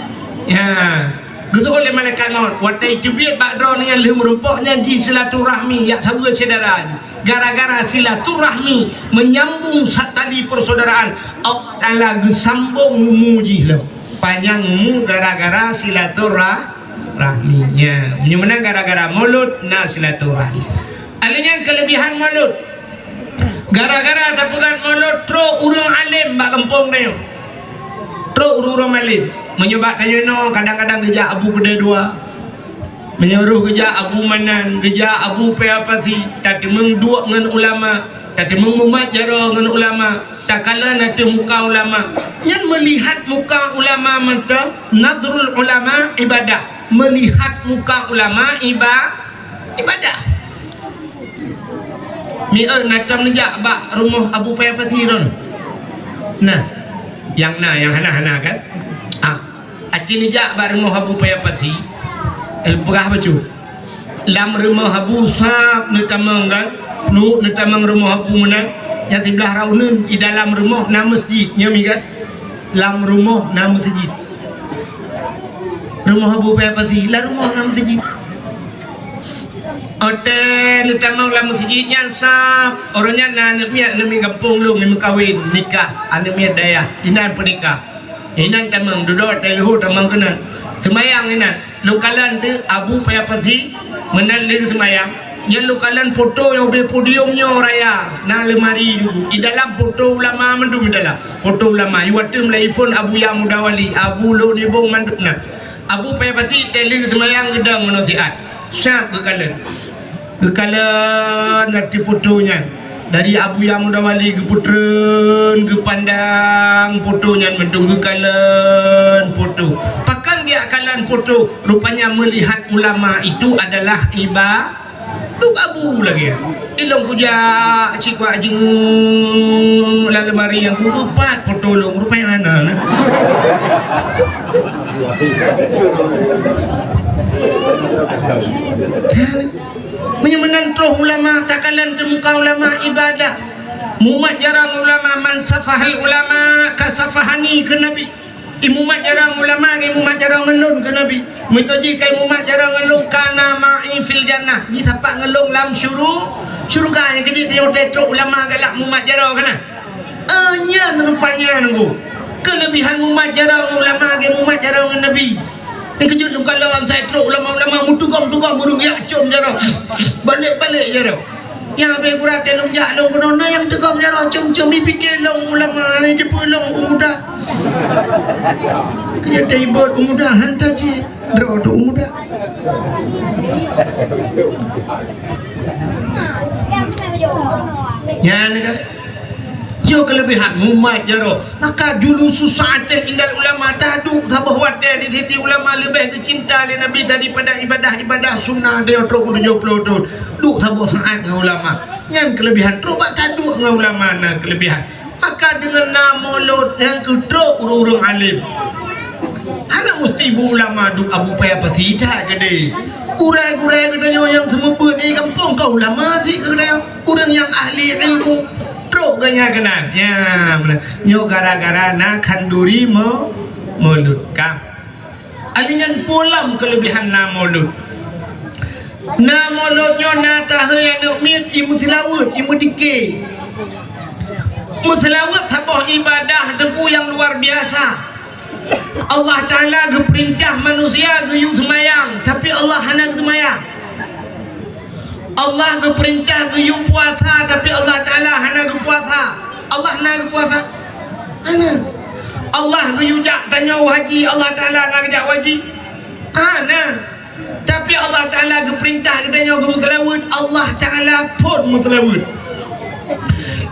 Ya, gitu oleh malaikat maut. Watai itu biar bakdro ni yang merempaknya di silaturahmi ya tahu saudara. Gara-gara silaturahmi menyambung tali persaudaraan. Allah gesambung memuji lah. Panjang umur gara-gara silaturahminya. Menang gara-gara mulut na silaturahmi. Alanya kelebihan mulut. Gara-gara tapukan mulut tro urang alim bak kampung ni. Tro urang alim. Menyebabkan no kadang-kadang kerja abu kedai dua. Menyuruh kerja abu manan, kerja abu peapasi, tak temeng dua dengan ulama, tak temeng mumat jara dengan ulama, tak kala nanti muka ulama. Yang melihat muka ulama mata, nadrul ulama ibadah. Melihat muka ulama ibadah. Mi'er natam nejak bak rumah abu peapasi ron. Nah, yang hana-hana kan? Acin nejak bak rumah abu peapasi. Perah baju lam rumah habu sap netamang kan lu netamang rumah habu mana yang sebelah raunin di dalam rumah nama masjid nyami kan lam rumah nama masjid rumah habu apa sih lah rumah nama masjid hotel netamang lam masjid yang sap orangnya nak miat nami kampung lu nami kawin nikah ane miat daya inan pernikah inan tamang duduk teluhu tamang kena semayang inan lukalan tu abu payapasi menalih semayang yang lukalan foto yang di podiumnya raya na lemari dulu di dalam foto ulama mandum dalam foto ulama iwatu Melayu pun abu yang muda wali abu lo ni bong mandum na abu payapasi telih semayang gedang menosiat syak gekalan nanti fotonya dari abu yang muda wali ke putren ke pandang fotonya mendung gekalan foto pakan dia kalan foto rupanya melihat ulama itu adalah lu abu lagi ilong kuja cikwa jeng lalemari yang kurupat foto lu rupanya ana menyenantroh ulama takalan temuka ulama ibadah mumat jarang ulama man safahal ulama kasafahani ke nabi imumat jarang ulama ke mumat jarang ngelun ke nabi mitoji kai mumat jarang ngelun kana ma'i fil jannah di tapak ngelun lam syurga yang kecil dia tetro ulama galak mumat jarang kana nya rupanya nunggu kelebihan mumat jarang ulama ke mumat jarang nabi. Yang kejut lu kalau orang saya teruk ulama-ulama mutukam burung ya com jaro balik jaro yang apa kurang telung jak long kenona yang tegam jaro com mi fikir long ulama ni dia long umuda kejut tibot umuda hantar je dro tu umuda ya ni kan yo kelebihan mumat jaro maka dulu susahatan indal ulama taduk sabah wate di sisi ulama lebih kecinta dengan nabi daripada ibadah sunnah dia teruk 70 tahun duk sabah saat dengan ulama yang kelebihan terubak taduk dengan ulama na kelebihan maka dengan nama lot yang kedua urung alim anak mesti ibu ulama duk abu payah pasti tak gede kurai-kurai katanya yang semua ni kampung kau ulama sih katanya orang yang ahli ilmu truk ganya kenan ya benar nyo gara-gara na kanduri mulut ka alingan pulam kelebihan na mulut nyo na tahe yang nak mit imu silawut imu dike Muslawat sebuah ibadah deku yang luar biasa. Allah Ta'ala perintah manusia geyu semayang, tapi Allah hana semayang. Allah perintah geyu puasa, tapi Allah Ta'ala hana puasa. Allah hana puasa. Hana. Allah geyu jak tanya haji, Allah Ta'ala nak jak haji. Hana. Tapi Allah Ta'ala perintah tanya ke mutlawud, Allah Ta'ala pun mutlawud.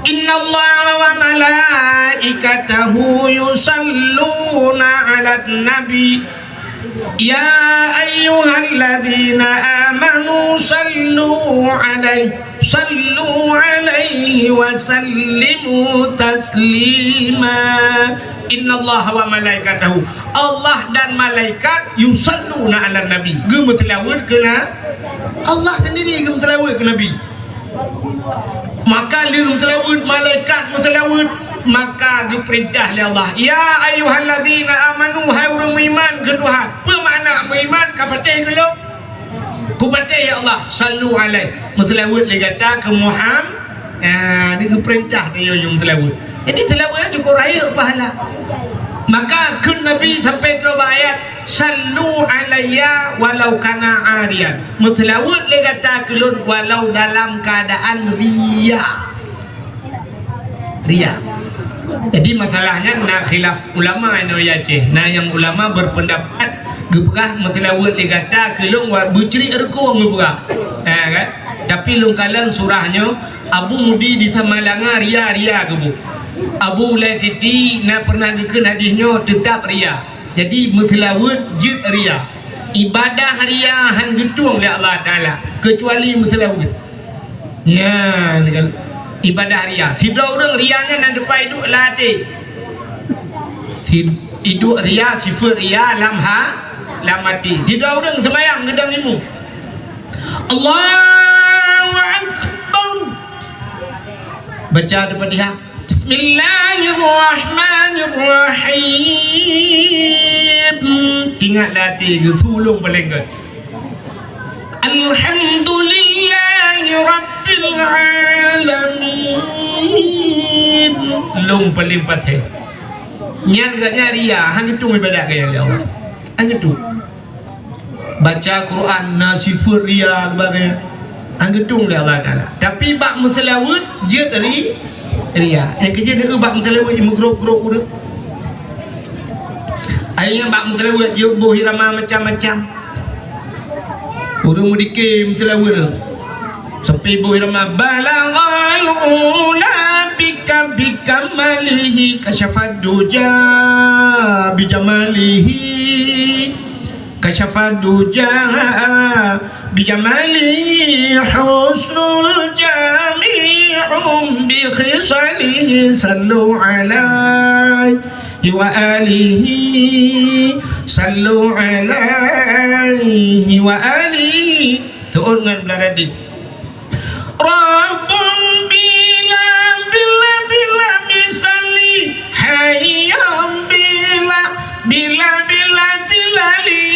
Inna Allah wa malaikatahu yusalluna ala nabi ya ayyuhalladzina amanu sallu alaihi wa sallimu taslima. Inna Allah wa malaikatahu, Allah dan malaikat yusalluna ala nabi, gemetelawud kena Allah sendiri, gemetelawud ke nabi. Maka dia mutlawud, malaikat mutlawud, maka diperintah oleh Allah, ya ayyuhalladzina amanu, hai orang beriman ke Tuhan. Apa makna beriman? Kapatih dulu ku patih ya Allah, sallu alaihi, mutlawud dia kata ke Muhammad. Dia diperintah dia yang mutlawud. Jadi selawat cukup raya pahala. Maka kun Nabi sampai terubah ayat sallu alayya walau kana arian, mutlawud dia kata kelun walau dalam keadaan ria. Jadi masalahnya nak khilaf ulama ini ya ceh. Nah yang ulama berpendapat geberah mutlawud dia kata kelun berceri erko geberah. Kan? Tapi lung kalang surahnya Abu Mudi di Samalanga ria gebu. Abu Latiti nak pernah geken hadisnya tetap ria. Jadi muslawud jid ria. Ibadah ria han getung oleh Allah Taala kecuali muslawud. Ya, kan ibadah ria. Sida orang rianya nak depan hidup latih. Hidup ria sifat ria lam mati. Sida orang sembahyang gedang ilmu. Allahu Akbar. Baca Al-Fatihah. Bismillahirrahmanirrahim. Ingatlah tiga sulung paling good. Alhamdulillahi Rabbil Alamin. Long paling patih. Nyan gaknya ria, hang itu ibadat gaya Allah. Hang itu. Baca Quran nasifur ria sebagainya. Hang itu oleh Allah Taala. Tapi bab muslawud dia dari ria. Kerja dia bab mutlawud yang grup-grup tu. Akhirnya bab mutlawud dia buh irama macam-macam. Urang mudike mutlawud tu. Sampai buh irama balaghal ula bika bikamalihi kasyafad duja bijamalihi kasyafad duja bijamalihi husnul jami'um bi khisalihi sallu alaihi wa alihi sallu alaihi wa alihi. Tu'un dengan beladadi Rabbun bila misali hayyam bila tilali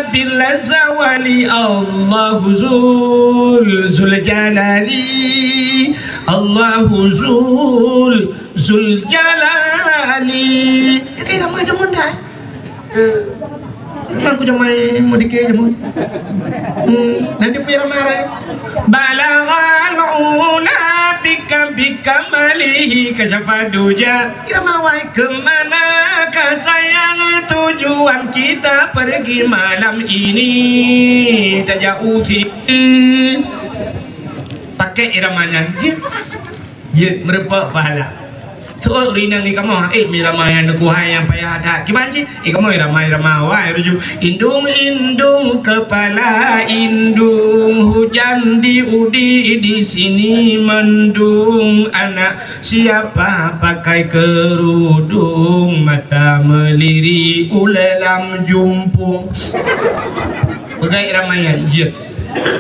bila zawali Allahu zul jalali Allahu zul jalali. Kira macam mana? Aku jamai modike jamu. Nanti punya ramai. Balaghal ula bikamalihi kasyafaduja. Kira mawai kemana sayang tujuan kita pergi malam ini tak jauh pakai iramanya jid merupakan pahala. Soal rinang ni kamu irama yang dukuhai yang payah ada kibanci kamu irama wai rujuk indung kepala indung hujan di udi di sini mendung anak siapa pakai kerudung mata meliri ulelam jumpung bagai irama yang jid.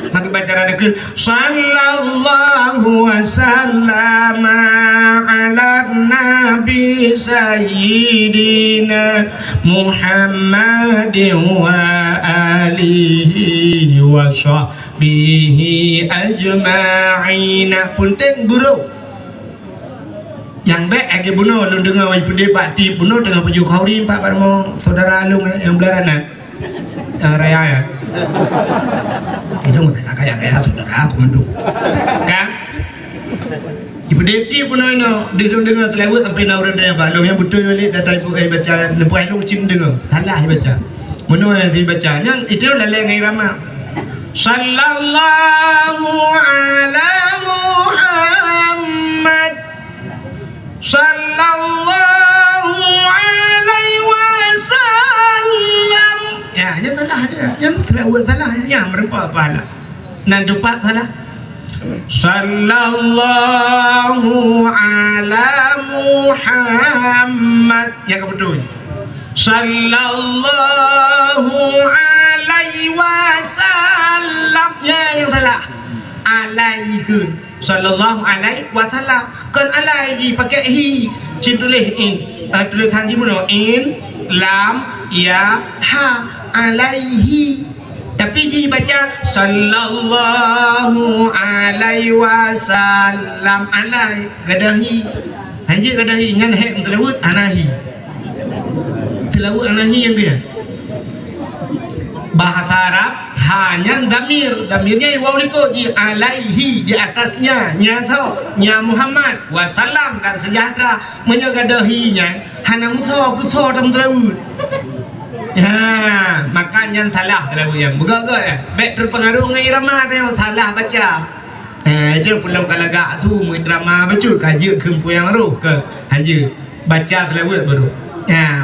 Maka baca radakul sallallahu wasallama ala nabi سيدنا محمد وآله وصحبه أجمعين. Punten guru yang baik agi bunuh lu dengar wai pendebat ti bunuh dengan baju khauri pak barmo saudara alung yang belarana raya ya. Itu mesti kaya saudara aku mendung. Kan? Ibu Deputi pun no dia dengar terlewat sampai nauran dia balong yang betul balik data ibu baca lepas lu cim dengar salah baca. Menurut yang dibaca yang itu lalai ngai ramah. Sallallahu ala Muhammad sallallahu alaihi wasallam. Ya, yang salah dia. Yang selawat salah yang merempak pahala. Nan dupat salah. Sallallahu ala Muhammad. Yang betul. Sallallahu alaihi wasallam. Ya, yang salah. Alaihi. Sallallahu alaihi wasallam. Kan alaihi pakai hi. Cik tulis in. Tulis hanji mana? In, lam, ya, ha. Alaihi. Tapi ji baca sallallahu alaihi wasallam. Alai gadahi. Hanji gadahi ngan hek telawut anahi. Telawut anahi yang dia. Bahasa Arab hanya damir, damirnya waw liko ji alaihi di atasnya nya tau nya Muhammad wasallam dan sejahtera menyagadahinya hana muso kuso tam telawut. Ya, makanya salah kalau yang begaga ya. Baik terpengaruh dengan irama dia salah baca. Itu pulang kalagak tu mu irama baca kaji kempu yang roh ke haji baca selawat baru. Ya.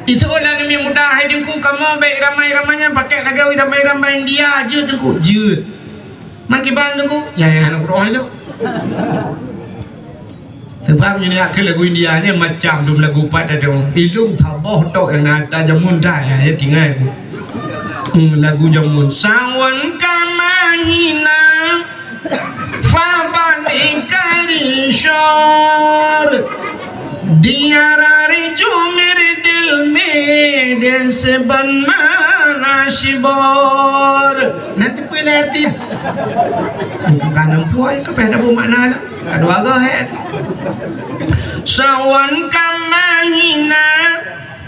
Itu orang yang mudah hidupku kamu baik irama-iramanya pakai lagu irama-irama India je dengku je. Makiban dengku yang anak roh itu. Sebab ini akhir lagu India nya macam dum lagu pada dong. Ilung taboh tok yang ada jamun dah ya tinggal. Lagu jamun sawan kamahina faban ikari shor diarari jumir dil me deseban mana shibor. Nanti boleh arti. Kanam puai kepada bu makna lah. Kedua gohet. Sawan kamahina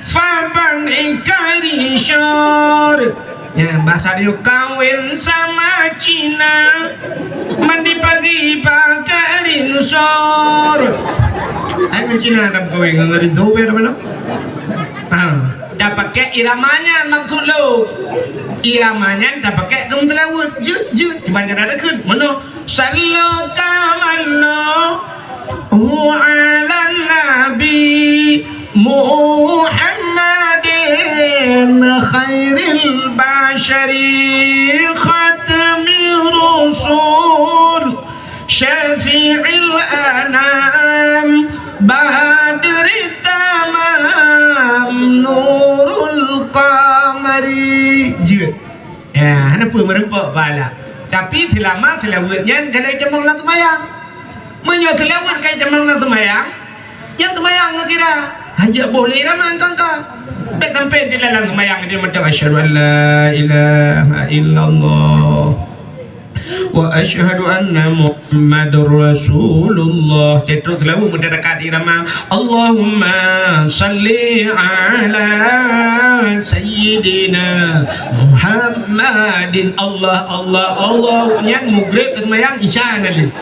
faban ikari shor. Ya, bahasa dia kawin sama Cina mandi pagi pakai rinusor. Aku Cina dah kawin ngeri zobe dah mana? Dah pakai iramanya maksud lo. Iramanya dah pakai gemtelawut. Jut banyak ada kun. Mana? Sallu kamallo ala nabi Muhammadin khairil bashari khatmi rusul syafi'il anam badri tamam nurul qamari. Jut. Ya, hana pun merempak bala. Tapi selama selawatnya kalau demang nak semayang. Menyo selawat kai demang nak semayang. Yang semayang kira hanya boleh ramai kangka. Baik sampai di dalam semayang dia macam asyhadu an la ilaha illallah wa asyhadu anna Muhammadur Rasulullah. Terus selawat mudah dekat irama Allahumma salli ala Sayyidina Muhammadin. Allah yang mugrib dan mayang insyaAllah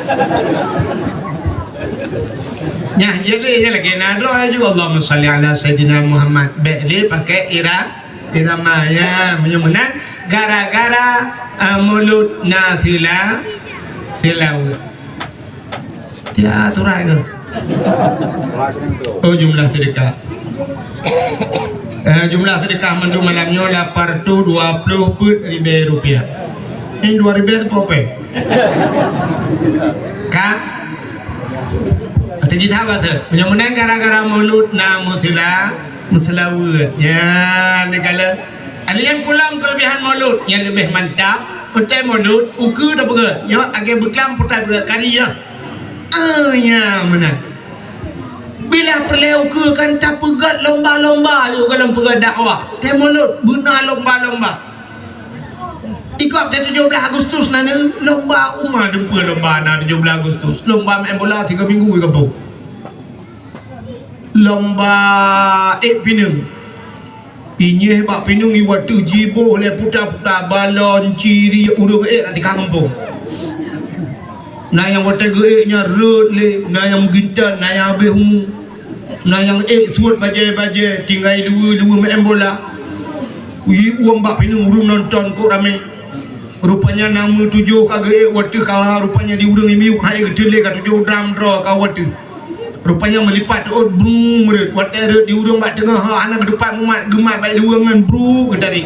nya jadi lagi nado aja Allahumma salli ala Sayyidina Muhammad. Beli pakai irama ya menyunan gara-gara mulut nafila silawat ya turai ke jumlah sedekah. Jumlah sedekah mendu malamnya 820 ribu rupiah. Ini 2 ribu itu apa? Kak? Atau kita apa tu? Menyambungkan gara-gara mulut na muslawat. Ya, negala. Ada yang pulang kelebihan mulut yang lebih mantap. Utai mulut, ukur dah bergerak. Ya, agak berkelam putar bergerak kari ya. Ya, mana? Bila perleu ke kan tak pegat lomba-lomba you dalam pergat dakwah. Temulut guna lomba-lomba. Ikut dari 17 Agustus nana lomba umar dempa lomba na 17 Agustus. Lomba main bola 3 minggu ke kampung. Lomba pinung. Inyeh bak pinung i waktu jiboh le putar-putar balon ciri urung nanti kampung. Na yang watai geeknya rut le, na yang gintan, na yang habis humu, na yang suat bajai-bajai, tinggal dua main bola. Uang bak pinung urung nonton kok ramai. Rupanya nama 7 kagak waktu kalah rupanya di urung imiu kai gedele ka 7 drum draw ka waktu. Rupanya melipat brum meret watai di urung bak tengah anak depan umat gemat baik dua ngan bru ke tadi.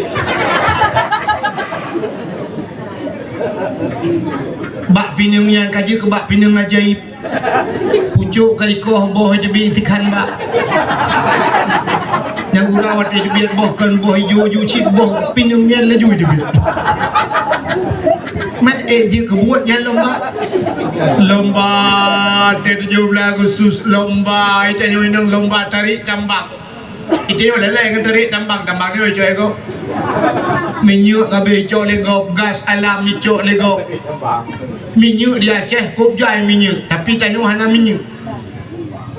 Bak pinung yang kaji ke bak pinung ajaib. Pucuk kali koh boh debi ikan bak. Yang gurau watai debi boh kan boh hijau cik boh pinung yang laju debi. Mat je kebuatnya lomba 17 Agustus lomba itu yang lomba tarik tambang. Itu yang lain kan tarik tambang ni coy ko. Minyak kabeh cok lego gas alam ni cok lego. Minyak di Aceh kop jual minyak tapi tanya hana minyak.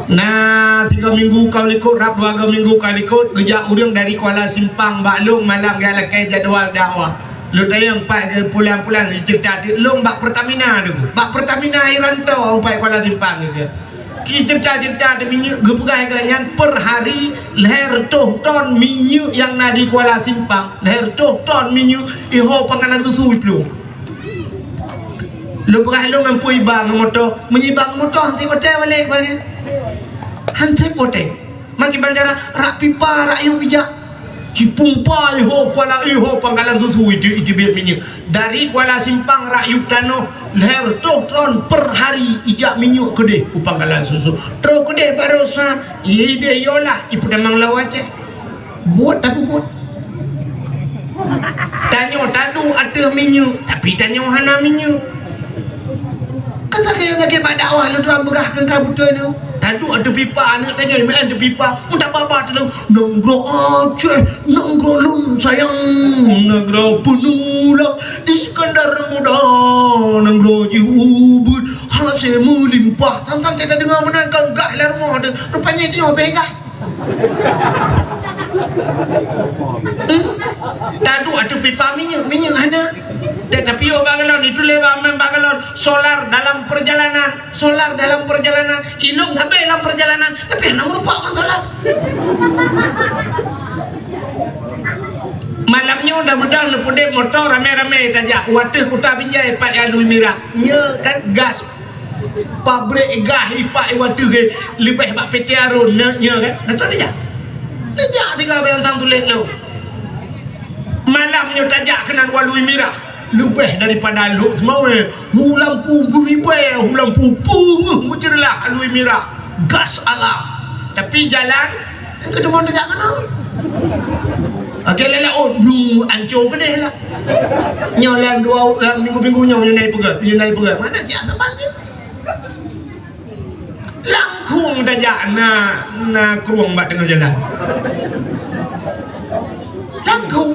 Nah 3 minggu kau likut rap 2 minggu kau likut gejak urang dari Kuala Simpang Baklung malam gala kai jadual dakwah. Lu tayang pak ke pulang-pulang dicerita long bak Pertamina tu. Bak Pertamina air rantau pak Kuala Simpang ke. Ki cerita-cerita de minyak gepegai kanyan per hari leher toh ton minyak yang na di Kuala Simpang. Leher toh ton minyak iho panganan tu plu. Lu berai lu ngampui bang motor, menyibang motor hanti hotel balik bang. Hanti hotel. Maki banjara rak pipa rak yu bijak. Cipumpa iho Kuala iho pangkalan susu itu biar minyak dari Kuala Simpang rakyuk tano leher ton per hari ijak minyak kede pangkalan susu tro kede barosa ide yola ipu demang lawace buat tapi buat tanyo tadu ada minyak tapi tanyo hana minyak kata kaya pada dakwah lu tuan begah kan kabuto itu tadu ada pipa anak tanya main ada pipa mudah apa tu nongro Aceh nongro lun sayang nongro punula Iskandar muda nongro jihubud hasil melimpah tantang kita dengar menangkan gak lah rumah ada rupanya itu yang begah tadu ada pipa minyak hana tetapi bagalon itu lewat bagalon solar dalam perjalanan ilung sampai dalam perjalanan tapi hanya merupakan solar malamnya udah bedang lepudek motor rame-rame tajak wadah kuta binjai pak yang dui mirah nya kan gas pabrik gas ipak wadah ke lebih bak PT Arun nya kan betul aja tajak tinggal bentang tulis lo malamnya tajak kenan walui mirah lebih daripada lu semua hulam pu beribai hulam pu punguh mucerlah alui mirah gas alam tapi jalan yang kedua tak kena okey lah belum ancur ke deh lah nyolan 2 minggu-minggu nyonai pegat mana cik teman je langkung tajak na keruang bat tengah jalan langkung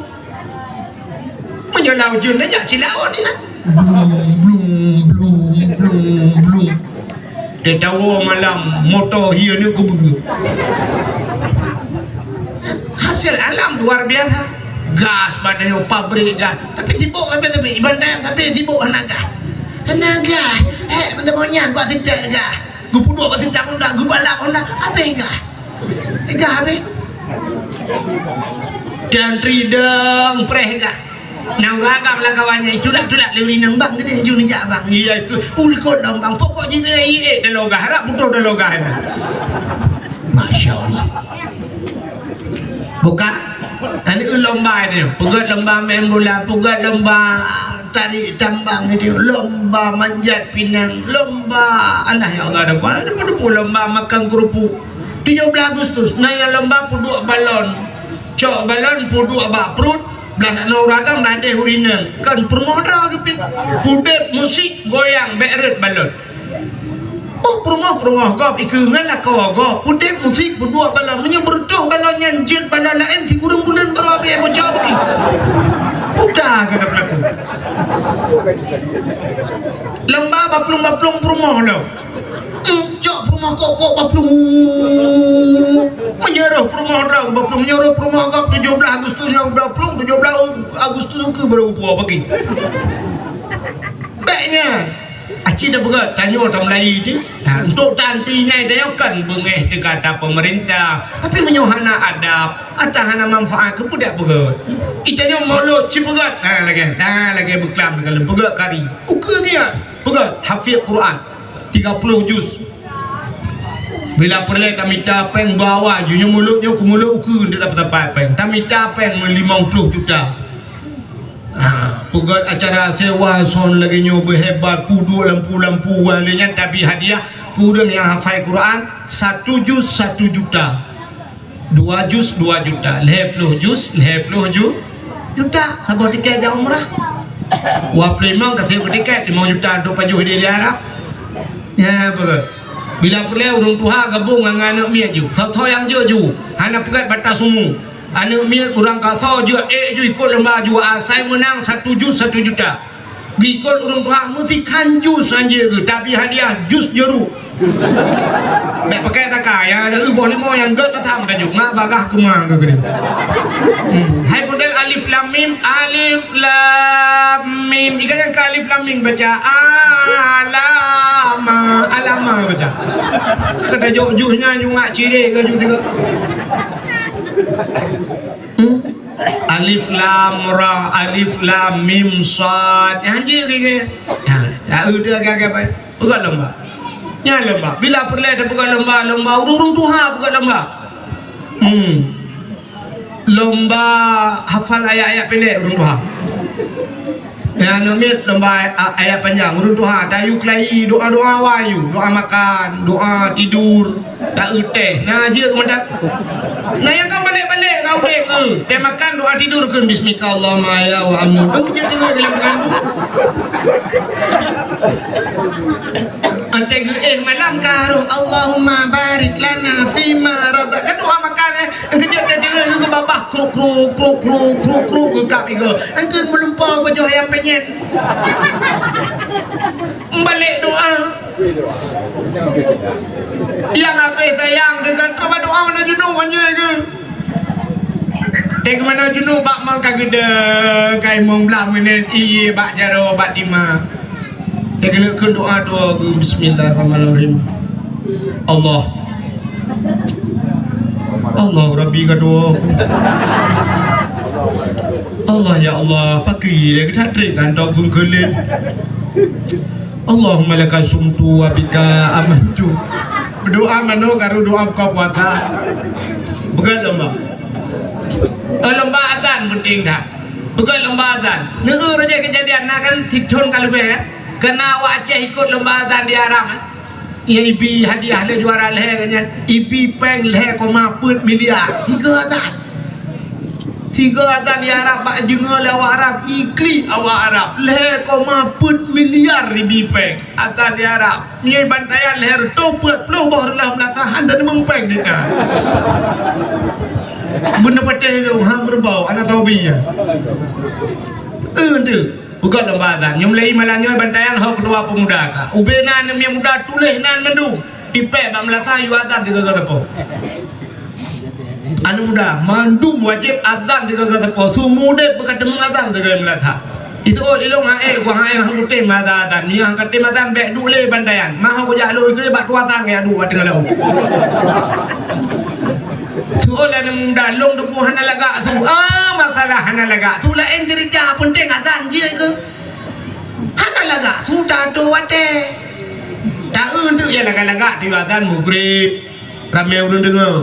menyolau jun aja silawan ni lah blum dia tahu malam motor hiu ni kebuka hasil alam luar biasa gas badannya pabrik gas tapi sibuk tapi ibadah tapi sibuk tenaga benda banyak gua tidak gas gua puduk apa tidak honda gua balap honda apa gas habis dan tridang preh gas nang ragam lah kawannya itu lah lewri nang bang gede juni jak bang iya ke ulikot dong bang pokok jika dah logah harap putus dah logah Masya Allah bukan ini lomba dia pegat lomba main bola pegat lomba tarik tambang dia lomba manjat pinang lomba alah ya Allah ada lomba makan kerupuk 17 Agustus nah yang lomba puduk balon cok balon puduk abak perut belah nak ragam dah ada hurina kan permoda ke pudep musik goyang beret balon Perumah gop ikungan lah kau gop pudek musik berdua bala menyebertuh bala nyanjit bala lain si kurang bulan berabi bocah bagi udah kena berlaku lembah baplung perumah lo cok perumah kok baplung menyerah perumah orang baplung menyerah perumah gop 17 Agustus yang baplung 17 Agustus ke berapa bagi baiknya Acik dah berat tanya orang Melayu ni untuk tantinya dia kan bengeh kata pemerintah tapi menyohana adab atau hana manfaat ke budak berat kita yang mulut cip berat lagi berkelam kalau berat kari ukur dia berat hafiz Quran 30 juz bila perlu tamita peng bawa junya mulutnya ke mulut ukur dia dapat apa peng tamita peng 50 juta Pugat acara sewa son lagi nyoba hebat pudu lampu-lampu walinya tapi hadiah kurang yang hafal Quran 1 juz 1 juta 2 juz 2 juta 50 juz 50 juta sabar tiket jauh umrah wah memang kasih tiket 5 juta untuk pajuh di Arab ya pugat bila perlu orang tua gabung dengan anak miat ju tau yang ju anak pugat batas umum anak miat kurang kasau juga ju ikut lembah juga saya menang 1 juz 1 juta ikut orang tua mesti kan juz saja tapi hadiah juz jeruk tak pakai tak kaya ada boleh mau yang gak ketam kan juga mak bagah kemang ke gini hai model alif lam mim jika yang ke alif lam mim baca alama baca kata juhnya juga ciri ke juga alif lam ra alif lam mim sad aja ke ya udah agak apa bukan lomba nya lomba bila perlu ada bukan lomba urung tuha bukan lomba lomba hafal ayat-ayat pendek urung tuha ya nomit lomba ayat panjang urung tuha dayu kelai doa-doa wayu doa makan doa tidur tak uteh nah aja kemudian nah yang kan balik-balik kau dek dia makan doa tidur kan bismillahirrahmanirrahim ya wa amun dong kerja tengah dalam makan tu antai malam karuh Allahumma barik lana fima razaq kan doa makan kerja dia tengah ke babah kruk ke kap ke engke melumpah baju yang penyet balik doa yang apa sayang dengan apa doa mana jenuh banyak ke tek mana jenuh bak mau kagede kai mong belah minit iye bak jaro bak dima tek kena ke doa bismillahirrahmanirrahim Allah Rabbi kadua Allah ya Allah pakai lagi tatrik kantau kengkelin Allahumma laka sumtu wa bika amantu berdoa mano karo doa buka puasa bukan lomba lomba azan penting dah bukan lomba azan neu raja kejadian nak kan tidun kalau be kena awak Aceh ikut lomba azan di Arab ya ibi hadiah le juara le kan ibi peng le koma put miliar 3 azan di Arab bak jenga le awak Arab ikli awak Arab le koma put miliar ibi peng azan di Arab ni bantaian leher tu put puluh bawah dalam lasahan dan mempeng dia benda patih tu ham berbau anak taubinya tu bukan lomba azan nyum lai malangnya bantaian hok kedua pemuda ka ubenan yang muda tulis nan mendu dipek bak melasa yu azan tiga tepo anu muda mandum wajib azan tiga tepo sumude berkata mengazan tiga melasa itu ilong gua hang kutem azan ni hang kutem azan bek du le bantaian mah ko jalu ke bak tuasan ya du wat tengah lau soalan muda long tu hana laga su masalah hana laga tu la enjerita penting azan je ke hana laga su tato wate tak untuk ya laga di azan maghrib ramai orang dengar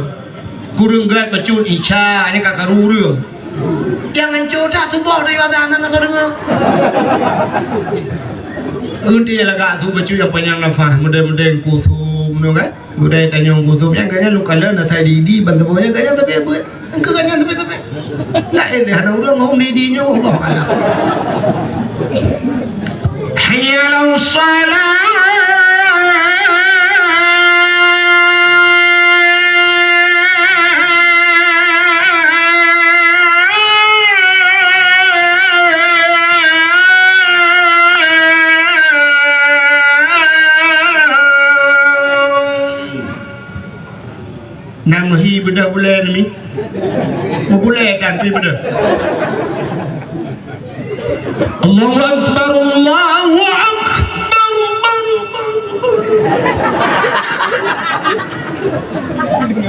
kurung gat bacun isya ni kakak rurung jangan coba subuh di azan nak dengar untuk ya laga tu bacun yang panjang nafas mudah-mudah kusum tu kan Gudai tanya kusum yang kaya lu kalau nak saya di bantu boya kaya tapi apa engkau kaya tapi lah ini ada ulang ngomong di nyo Allah Allah hayya ala salat Nama hi benda bulan ni. Mau bulan dan pi benda. Allahu Akbar, Allahu Akbar.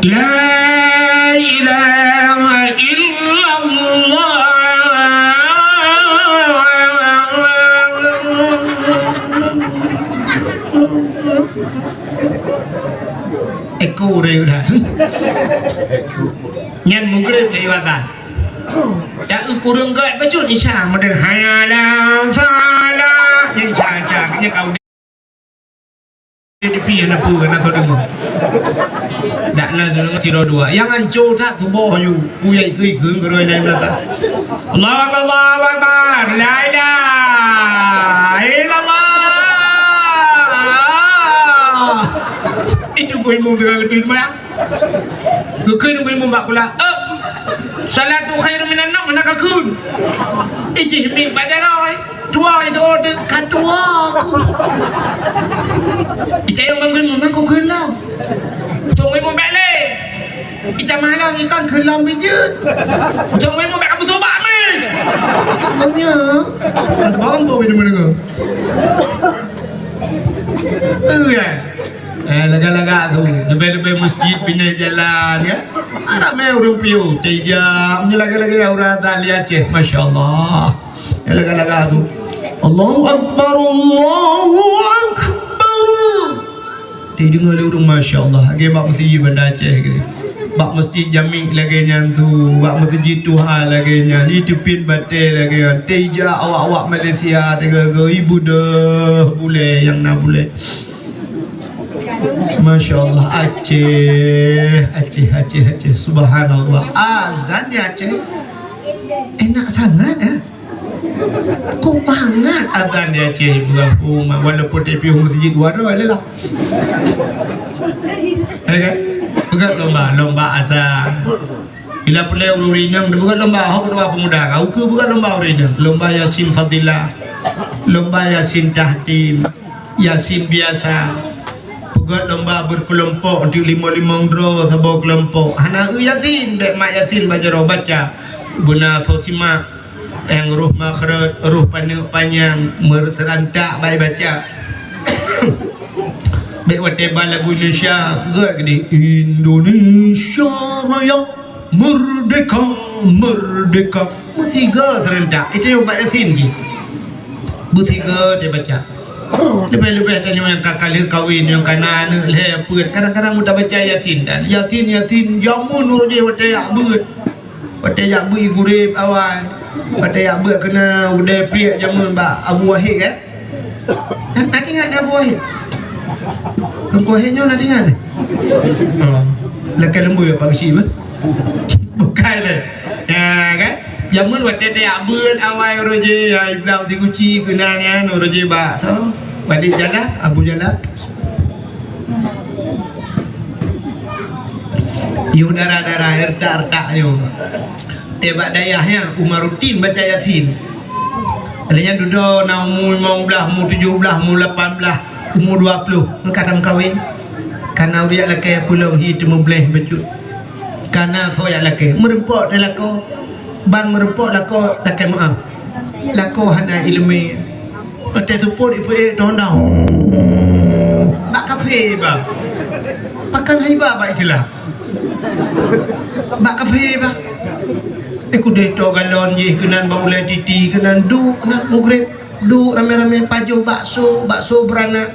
La ilaha illallah. Eko reudah. Nyan mugrib lewatan. Dah kurang gat bacun isya model hayalah salah yang caca nya kau di pian apa kena tu dengar. Dak nak dengar siro dua. Yang ancur tak tubuh you kuyai kui geung keroi nai belata. Allahu Akbar, Allahu Akbar. La ilaha illallah. Itu gue mau dengar itu semua. Gue gue mau mak pula. Salatu khairu minan naum nak akun. Iji mi baca roy. Tua itu kan tua aku. Kita yang bangun aku kelam. Tunggu mu balik. Kita malam ni kan kelam bijut. Tunggu mu balik kamu tobat me. Bangnya. Tak bang bawa ini mana? Ya. Laga-laga tu lebih-lebih masjid pindah jalan ya. Ramai orang piu tejam ni laga-laga orang tali Aceh, masya-Allah. Laga-laga tu Allahu Akbar, Allahu Akbar. Dia dengar orang masya-Allah. Age bak masjid benda Aceh ke. Bak masjid Jami lagi nyantu, bak masjid Tuhan lagi nyan. Itu pin batel lagi kan. Teja awak-awak Malaysia tega ibu dah boleh yang nak boleh. Masya Allah, Aceh, subhanallah. Azan di Aceh enak sangat ya. Kok banget azan di Aceh walaupun dia pergi masjid dua lah. Kan? Bukan lomba azan. Bila pulai urinang, bukan lomba hok dua pemuda. Kau ke bukan lomba urinang, lomba Yasin Fadilah, lomba Yasin Tahtim, Yasin biasa. Buat lomba berkelompok untuk lima-lima draw sebuah kelompok. Anak Yasin, dek mak Yasin baca guna sosimak yang ruh makhraj, ruh panjang merserantak baik baca. Baik watebal lagu Indonesia, gerak gede Indonesia Raya merdeka merdeka. Bertiga serentak. Itu yang mak Yasin je. Bertiga dia baca. Lebih-lebih ada yang kakak kawin yang kanan leh apa kadang-kadang mudah baca Yasin dan Yasin jamun nur je watayak beut watayak bui gurib awal watayak beut kena udah priak jamun ba Abu Wahid kan nak ingat Abu Wahid kan kuahnya nak ingat lekas lembu apa kesi apa bukan le ya kan jamun watayak beut awal roje iblau dikuci kenanya roje ba so balik jalan Abu Jalan yu darah-darah ertak-ertaknya tebak dayahnya Umaruddin baca Yasin alanya duduk na umur 15 umur 17 umur 18 umur 20 katam kawin karena uriak laki pulau hitam boleh becut karena soyak laki merempok dia lako ban merempok lako laki maaf lako hana ilmi Kata support ibu dah. Bak kafe ba. Pakan haiba ba itulah. Bak kafe ba. Aku dah to galon je kenan baulai titi kenan du nak mugrib du rame-rame pajo bakso beranak.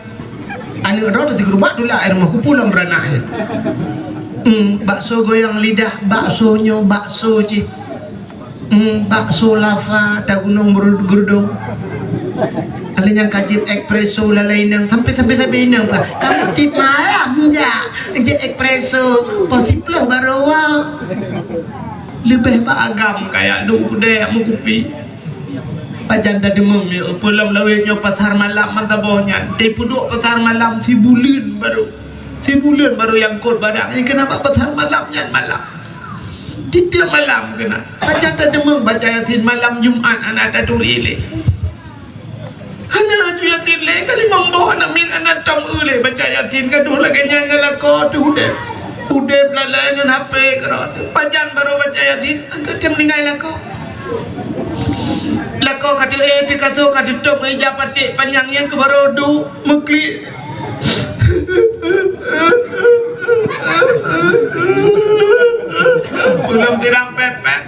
Anu dah tu gerubak tu lah air rumah kupulan beranak. Bakso goyang lidah, baksonya bakso je. Bakso lava tak gunung bergerdung. Kalian yang kajib espresso lalai nang sampai nang kamu tip malam je espresso possible baru lebih bagam kayak duk budaya mu kopi pajan dah demam pulang lawenya pasar malam mantabohnya tipu duk pasar malam si bulan baru yang kod barangnya kenapa pasar malamnya malam tiap malam kena pajan dah demam baca Yasin malam Jumat anak tak tuli Hana tu Yasin le kali mambo anak min anak tam ule baca Yasin gaduh lagi nyanggal ko tu deh Udah belalai dengan HP kerana Pajan baru baca Yasin dia meninggal lakau kata dia kata kata tok meja patik panjangnya ke barodu mekli belum tirang pepek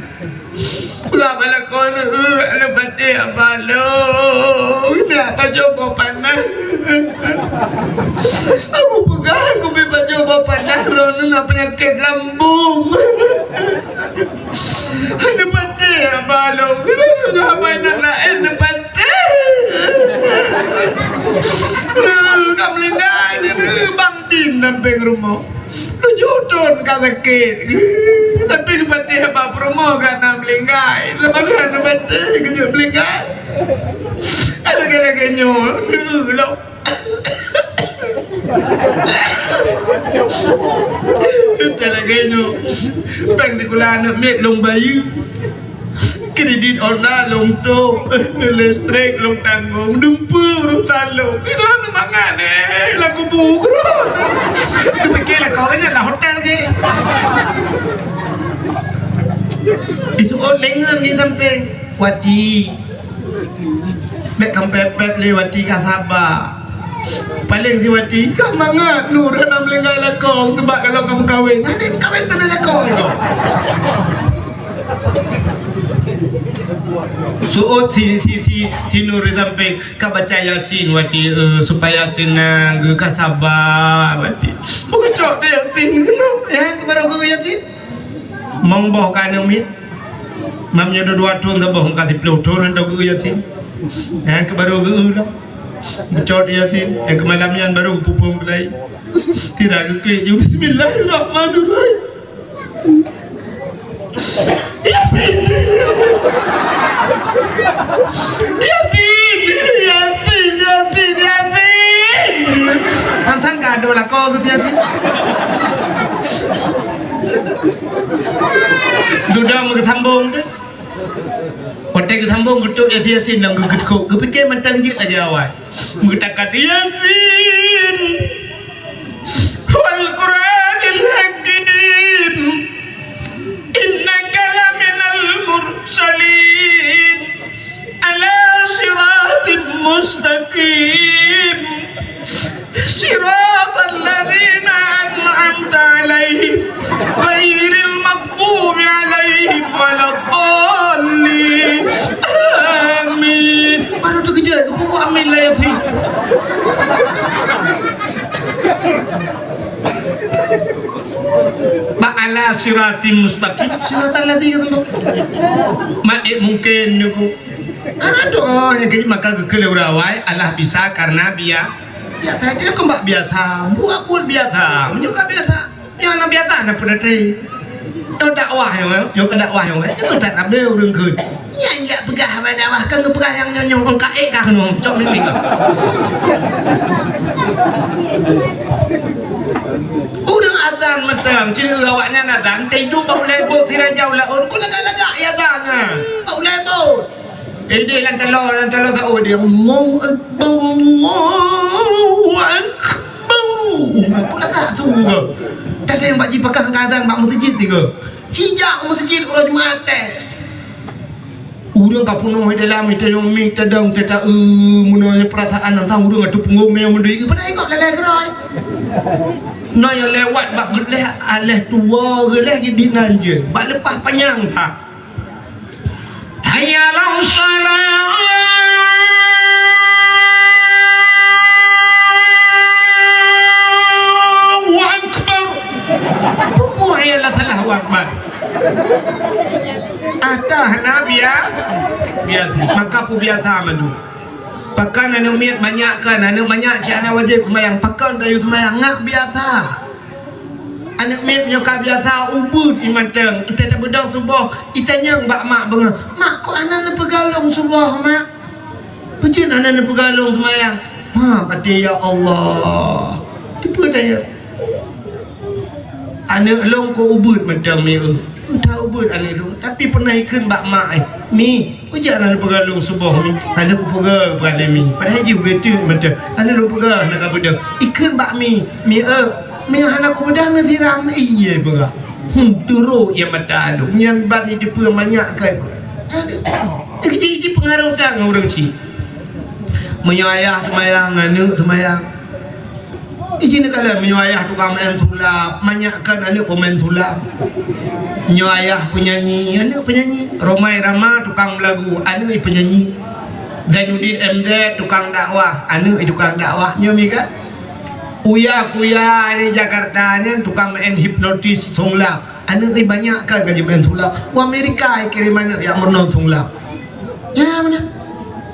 berapa lakau ni ada patik apa lo ini apa coba panas aku pegang aku bebas coba panas lo nak penyakit lambung ada patik apa lo kenapa siapa nak lain ada patik kamu lengah ni bang din sampai rumah lu jodoh kau sakit tapi patik apa rumah kan nak lengah lepas tu ada patik kejap lengah ada lagi nyol lo kita lagi nyol peng di kuala anak met long bayu kredit ona long to listrik long tanggung dumpu urusan lo itu anu mangan lagu buku itu pikir lah kau kan lah hotel ke itu lengan ni sampai wati mek kampepep lewati kasaba paling si wati kau mangat nur nak melenggai lakong tebak kalau kamu kahwin nanti kahwin pada lakong kau so si nur sampai kau baca Yasin wati supaya tenang kasaba wati bukan cok dia Yasin kenapa kepada aku Yasin mengboh kan umit mamnya dua tahun dah bohong kasih 10 tahun dah aku Yasin kebaru lah Bocor Yasin yang kemalamnya baru pupung belai tidak keklik Bismillahirrahmanirrahim Yasin Yasin Yasin Yasin Yasin Tantang gado lah kau tu Yasin Duda mau kesambung tu hotel kesambung kutuk Yasin dan kutuk kepikir mentang jit lagi awal mengatakan Yasin wal Qur'anil hakim innaka laminal mursalin ala siratim mustaqim siratal ladzina an'amta alaihim ghairil maghdubi alaihim waladdallin amin baru tu kerja aku buat amin lah Yasin ma'ala siratim mustaqim siratal ladzina ma'id mungkin aku ada yang kini maka kekelur awal Allah bisa karena biasa dia kembak biasa buat pun biasa menyuka biasa yang nak biasa nak pun dari yo dakwah yo ke dakwah yo itu tak nak bel rung keun yang enggak pegah pada dakwah kan pegah yang nyong orang kae kah no cok ni ming urang azan metang cina awaknya nazan tidur bau lebo tirai jauh lah ku lega-lega ya azan bau lebo dia lantelor tak dia mau aku lega tu tak ada yang bak jipakan azan bak masjid tiga cijak masjid orang Jumaat tes urang ka punuh dalam itu yang mik tadang tata munanya perasaan nang tahu urang atu punggung yang mendui pada ikut leleh keroi no yang lewat bak geleh aleh tua geleh di nanje bak lepas panjang tak hayyalau salat ialah salah wakbar atah nabiya biasa maka pu biasa madu pakan anu miat banyak kan anu banyak cak ana wajib sembahyang pakan dayu sembahyang ngak biasa anu miat nyoka biasa ubud imanteng kita tak bedang subuh itanya mbak mak benga mak kok ana na pegalong subuh mak pejin ana na pegalong sembahyang ha pati ya Allah tipu daya anak long ko ubud macam ni dah ubud anak long tapi pernah ikut bak mak mi ujar anak pegalong subuh mi anak ku pegal pegal mi padahal je betul macam anak lu pegal nak apa dah ikut bak mi Meyah anak muda nanti ramai iya berak. Turut yang mata aduh. Yang bani dia pun banyak kan. Kecil-kecil pengaruh tak dengan orang cik. Menyayah semayang, anak semayang. Ijin kalian menyayah tukang main sulap. Banyakkan anak pemain sulap. Menyayah penyanyi, anak penyanyi. Romai Rama tukang lagu, anak penyanyi. Zainuddin MZ tukang dakwah, anak tukang dakwah. Nyomi kan? Uya Jakarta nya tukang main hipnotis sulap. Anak banyak kan gaji main sulap. Wah Amerika kirim anak yang menonton sulap. Ya mana?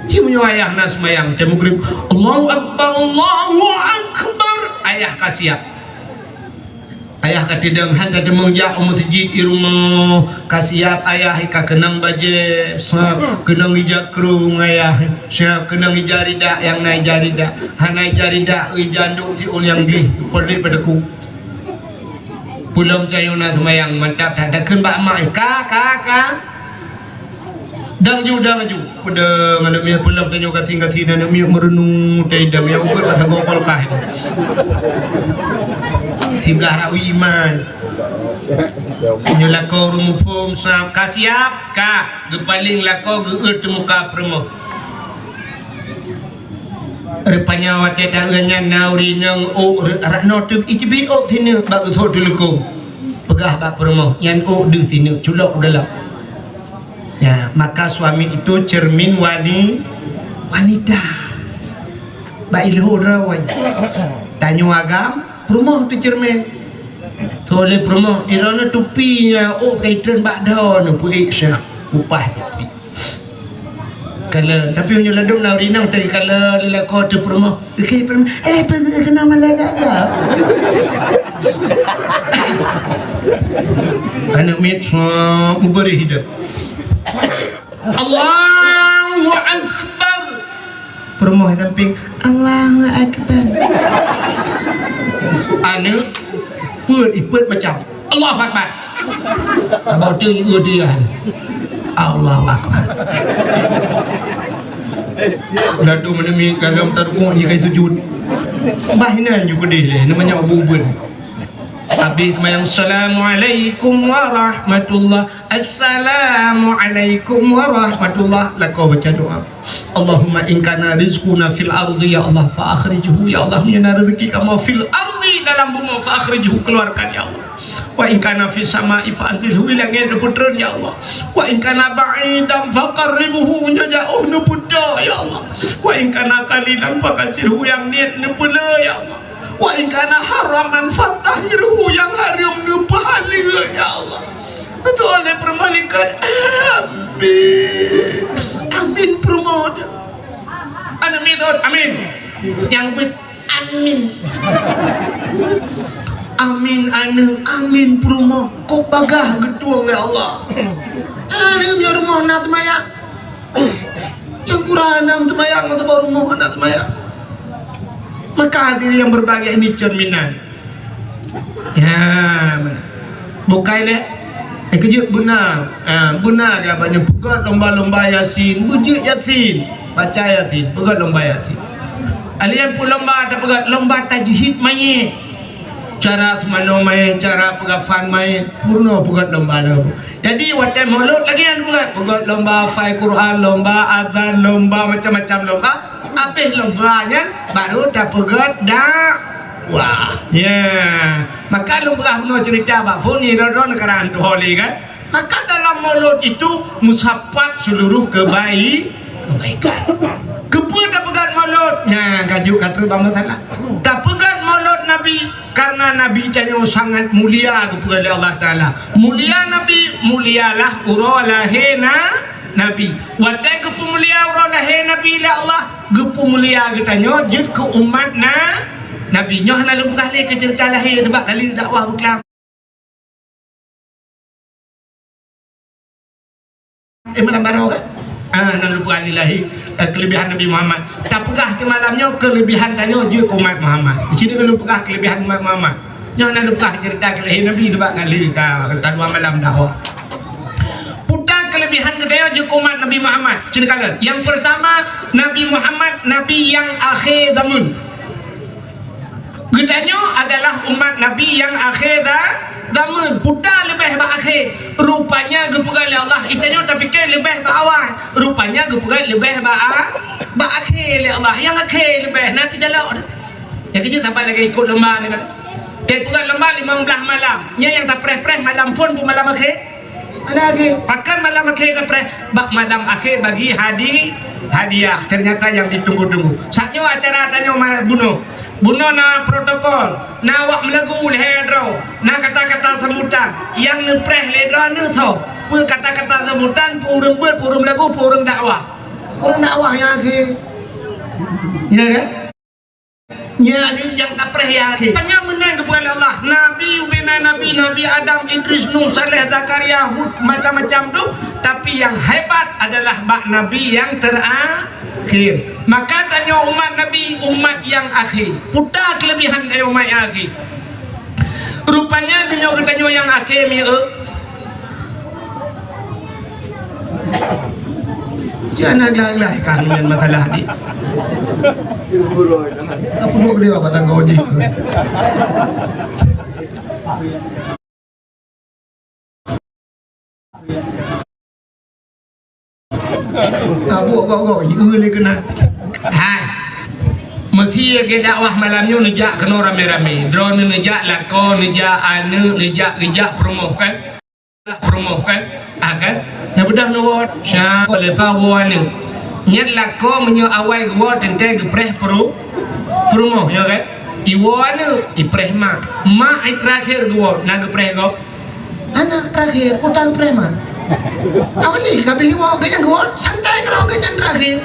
Cuma ayah nas mayang temu grip. Allahu Akbar, Allahu Akbar. Ayah kasiap. Ayah katidang handa demong ya masjid di rumah kasiap ayah ka kenang baje sab kenang ijakrung ayah siap kenang ijarida yang naik jarida hanai jarida ijandu ti ulyang gli poli padaku pulang cayuna semayang mantap tak keun bak mai ka dang ju pada ngana mi pulang tanyo kating na mi merenung tei dam ya ubut pasal gopol kah Tiblah rawi iman. Nyelako rumufum sam kasiap ka gepaling lako geut muka premo. Rupanya wate tanganya nauri nang o rakno tu ijbin o tinu bak thot dulukum. Pegah bak premo yan o du tinu culok dalam. Ya, maka suami itu cermin wanita. Ba ilhu rawai. Tanyo agam rumah tu cermin. Tole rumah irana tupinya oh kaitan bakda nu puik syah upah tupi. Kalau tapi punya ladung nak rinang tadi kalau lelaki tu rumah. Okey rumah. Apa kena malaikat ke? Anak mit ubari hidup. Allahu Akbar. Rumah samping Allahu Akbar. Anak ipet macam Allah Akbar. Abang tu dia. Allah Akbar. Lalu menemui kalau terukung dia kayak sujud. Bahinan juga dia namanya Abu Bun. Habis mayang Assalamualaikum warahmatullah. Assalamualaikum warahmatullah. Lakau baca doa. Allahumma in kana rizquna fil ardi ya Allah fa akhrijhu ya Allah mina rezeki kamu fil ardi dalam bumi fa akhrijhu keluarkan ya Allah. Wa in kana fis sama'i fa anzilhu ila ngene putron ya Allah. Wa in kana ba'idan fa qarribuhu jauh nu putra ya Allah. Wa in kana qalilan fa kasirhu yang niat nu pula ya Allah. Wa in kana haraman fatahirhu yang haram nu pahala ya Allah. Betul oleh permalikan. Amin. Amin promote. Amin dot amin. Yang bet amin. Amin anu amin promo. Kok bagah getuang oleh Allah. Ada punya rumah nak semaya. Yang kurang nak semaya atau baru rumah nak semaya. Maka hadirin yang berbahagia ini cerminan. Ya, bukai le. Kejut benar. Benar dia banyak pegat lomba-lomba Yasin. Bujik Yasin. Baca Yasin. Pegat lomba Yasin. Alian pun lomba ada pegat lomba tajhid main. Cara semano main, cara pegafan main. Purno pegat lomba lagu. Jadi waktu maulud lagi yang pegat lomba hafal Quran, lomba azan, lomba macam-macam lomba. Habis lombanya baru tak pegat dah. Wah, ya. Maka lu pernah cerita Pak Funi Rodon keran tu holi kan. Maka dalam maulud itu musafat seluruh kebaikan. Kepu tak pegat maulud. Ya, gajuk kata bang salah. Tak pegat maulud Nabi karena Nabi jangan sangat mulia kepada Allah Taala. Mulia Nabi, mulialah uralahena Nabi. Watai kepu mulia uralahena Nabi la Allah. Kepu mulia katanya jid ke umat Nabi nyoh lalu berkali ke cerita lahir sebab kali dakwah berkelam. Malam baru kan? Lalu berkali lahir kelebihan Nabi Muhammad. Tak pegah ke malamnya kelebihan tanya je ke umat Muhammad. Di sini lalu pegah kelebihan umat Muhammad. Nyoh lalu pegah cerita ke lahir Nabi sebab kali kita dua malam dakwah. Putar kelebihan kedaya je ke umat Nabi Muhammad. Cerita kalian. Yang pertama Nabi Muhammad Nabi yang akhir zaman. Getanyo adalah umat Nabi yang akhir zaman. Putar lebih akhir. Rupanya gepegal Allah. Itanyo tapi kan lebih awal. Rupanya gepegal lebih akhir Allah. Yang akhir lebih nanti jalan. Yang kerja sampai lagi ikut lembah ni kan. Dan pegang lembah 15 malam. Yang tak preh-preh malam pun malam akhir. Lagi pakan malam akhir tak preh. Malam akhir bagi hadiah. Ternyata yang ditunggu-tunggu. Saatnya acara tanya bunuh na protokol, na wak melagu lehedro, na kata-kata sambutan, yang nepreh ledro ni tau, pun kata-kata sambutan, purung ber, purung lagu, purung dakwah yang akhir, ya kan? Ya ni yang tak preh yang akhir. Hanya menang kepada Allah, Nabi ubina Nabi Adam, Idris, Nuh, Saleh, Zakaria, Hud, macam-macam tu, tapi yang hebat adalah bak Nabi yang terakhir. Maka tanya umat Nabi, umat yang akhir. Putar kelebihan dari umat yang akhir. Rupanya dia tanya yang akhir ni. Jangan gelak-gelak kan dengan masalah ni. Apa buat dia apa tanggung ni? Buat kau lagi kena. Hai. Mesti ke dakwah malamnya nejak kena rame-rame. Drone nejak lakon, nejak anu, nejak promo kan? Akan. Nah bedah nuwat. Syah lepas wana. Nyat lakon menyo awal gua tentang gepreh promo ya kan? Iwana ipreh mak ai terakhir gua nak gepreh gua. Anak terakhir utang preman. Apa ni kabeh wa gayang gua santai karo gayang terakhir.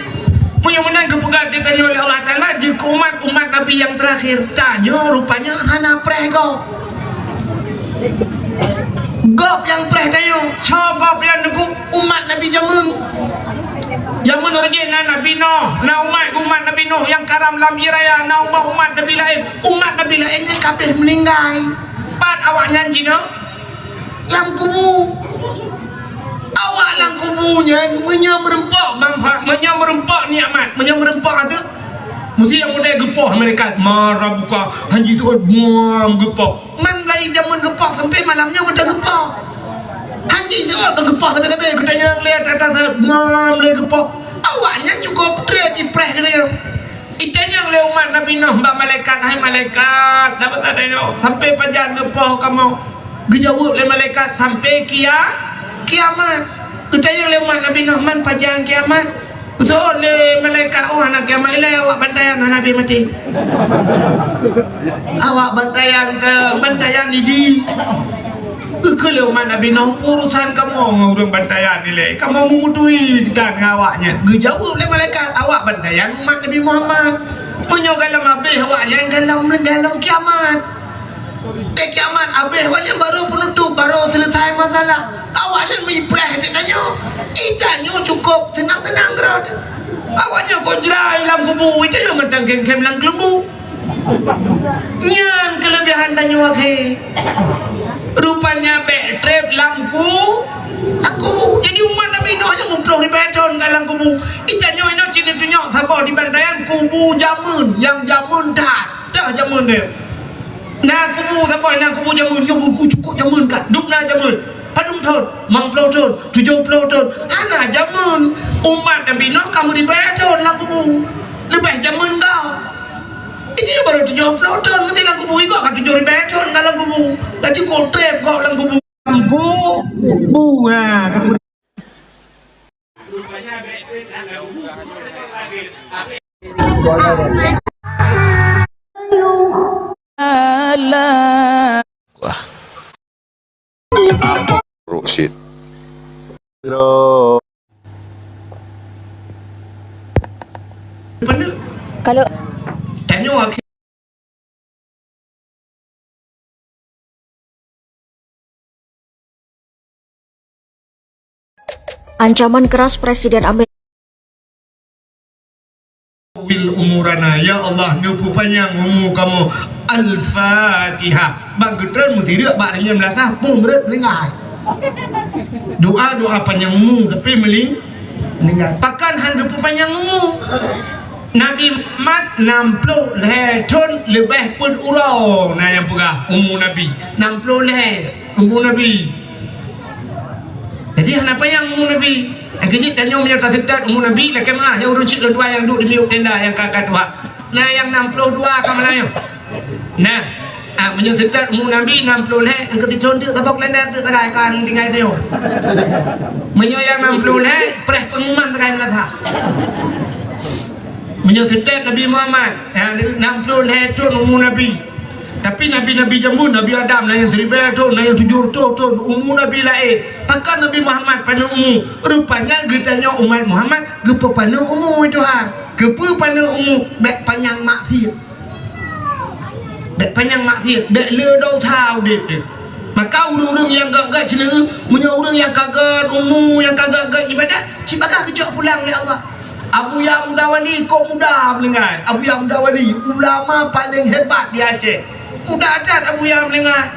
Punya menang kepegat ditanya oleh Allah Ta'ala jika umat Nabi yang terakhir. Tanya rupanya anak preh gop. Gop yang preh tanya. Gop yang nunggu umat Nabi jamun. Jamun origin Nabi Nuh. Na umat Nabi Nuh yang karam lam iraya. Na umat Nabi lain. Umat Nabi lain yang kabeh meninggal. Pat awak nyanyi no? Lam kubu. Awak lang kubunya merempak manfaat, merempak nikmat, merempak tu. Mesti yang muda gepah malaikat marah buka hanji tu buang gepah. Man lai zaman gepah sampai malamnya muda gepah. Hanji tu gepah sampai katanya lihat atas buang le gepah. Awaknya cukup trade ipreh dia. Itanya le umat Nabi Nuh ba malaikat hai malaikat dapat tanya sampai pajan gepah kamu. Gejawab le malaikat sampai kiamat. Utaya le umat Nabi Nuh man pajang kiamat. Betul le malaikat anak kiamat ile awak bantayan Nabi mati. Awak bantayan di. Ke le umat Nabi Nuh urusan kamu urang bantayan ile. Kamu memutui dan awaknya. Gejawab le malaikat awak bantayan umat Nabi Muhammad. Punyo galam habis awaknya galam kiamat. Ke kiamat habis awaknya baru penutup baru selesai masalah. Awaknya mipreh tanya. Itanya cukup tenang-tenang kerana. Awaknya konjrai lam kubu. Itanya mentang kem lam kubu. Nyan kelebihan tanya wakil. Rupanya trip lam aku. Jadi umat Nabi Nuh yang memploh ribeton ke lam kubu. Itanya ini cina tunjuk sabar di bantayan kubu jamun. Yang jamun tak jamun dia. Nah kubu sabar nah kubu jamun. Yang cukup jamun kat. Duk na jamun. Padum tahun, 60 tahun, 70 tahun. Hana jamun umat Nabi Nuh kamu dibayar tahun lagu lebih jamun dah. Itu baru 70 tahun mesti lagu bu ikut kan 7 ribu tahun kalau lagu. Tadi kau trap kau lagu bu. Bunga kamu. Shit. Bro. Kalau tanya wakil. ancaman keras Presiden Amerika umurana ya Allah nupu panjang umur kamu Al-Fatihah bang getran mesti dia baknya melasah pun berat meninggal doa panjang umur tapi meninggal pakan han nupu panjang umur Nabi Muhammad 60 tahun lebih pun urau nah yang pegah umur Nabi 60 umur Nabi. Jadi kenapa yang umur Nabi yang kejit dan yang menyerta sedat umur Nabi lah kemah yang urun cik dua yang duduk di miuk tenda yang kakak tua nah yang 62 kamalanya nah menyerta umur Nabi 60 yang ketiga tahun dia tabak lender dia tak akan tinggal dia yang 60 pereh pengumuman tak akan melata menyerta Nabi Muhammad yang 60 tahun umur Nabi. Tapi Nabi-Nabi jambun, Nabi Adam yang 1000 tahun, yang 700 tahun umur Nabi lain. Pakai Nabi Muhammad pada umur. Rupanya getanya umat Muhammad gepa pada umur Tuhan. Gepa pada umur bek panjang maksiat. Bek panjang maksiat, bek le dau thau dit. Maka urang-urang yang gagak cenderung punya orang yang kagak umur yang kagak ibadat, cibagah kecok pulang oleh Allah. Abu Yang Mudawali kok muda melengai. Abu Yang Mudawali ulama paling hebat di Aceh. Muda adat Abu Yang melengai.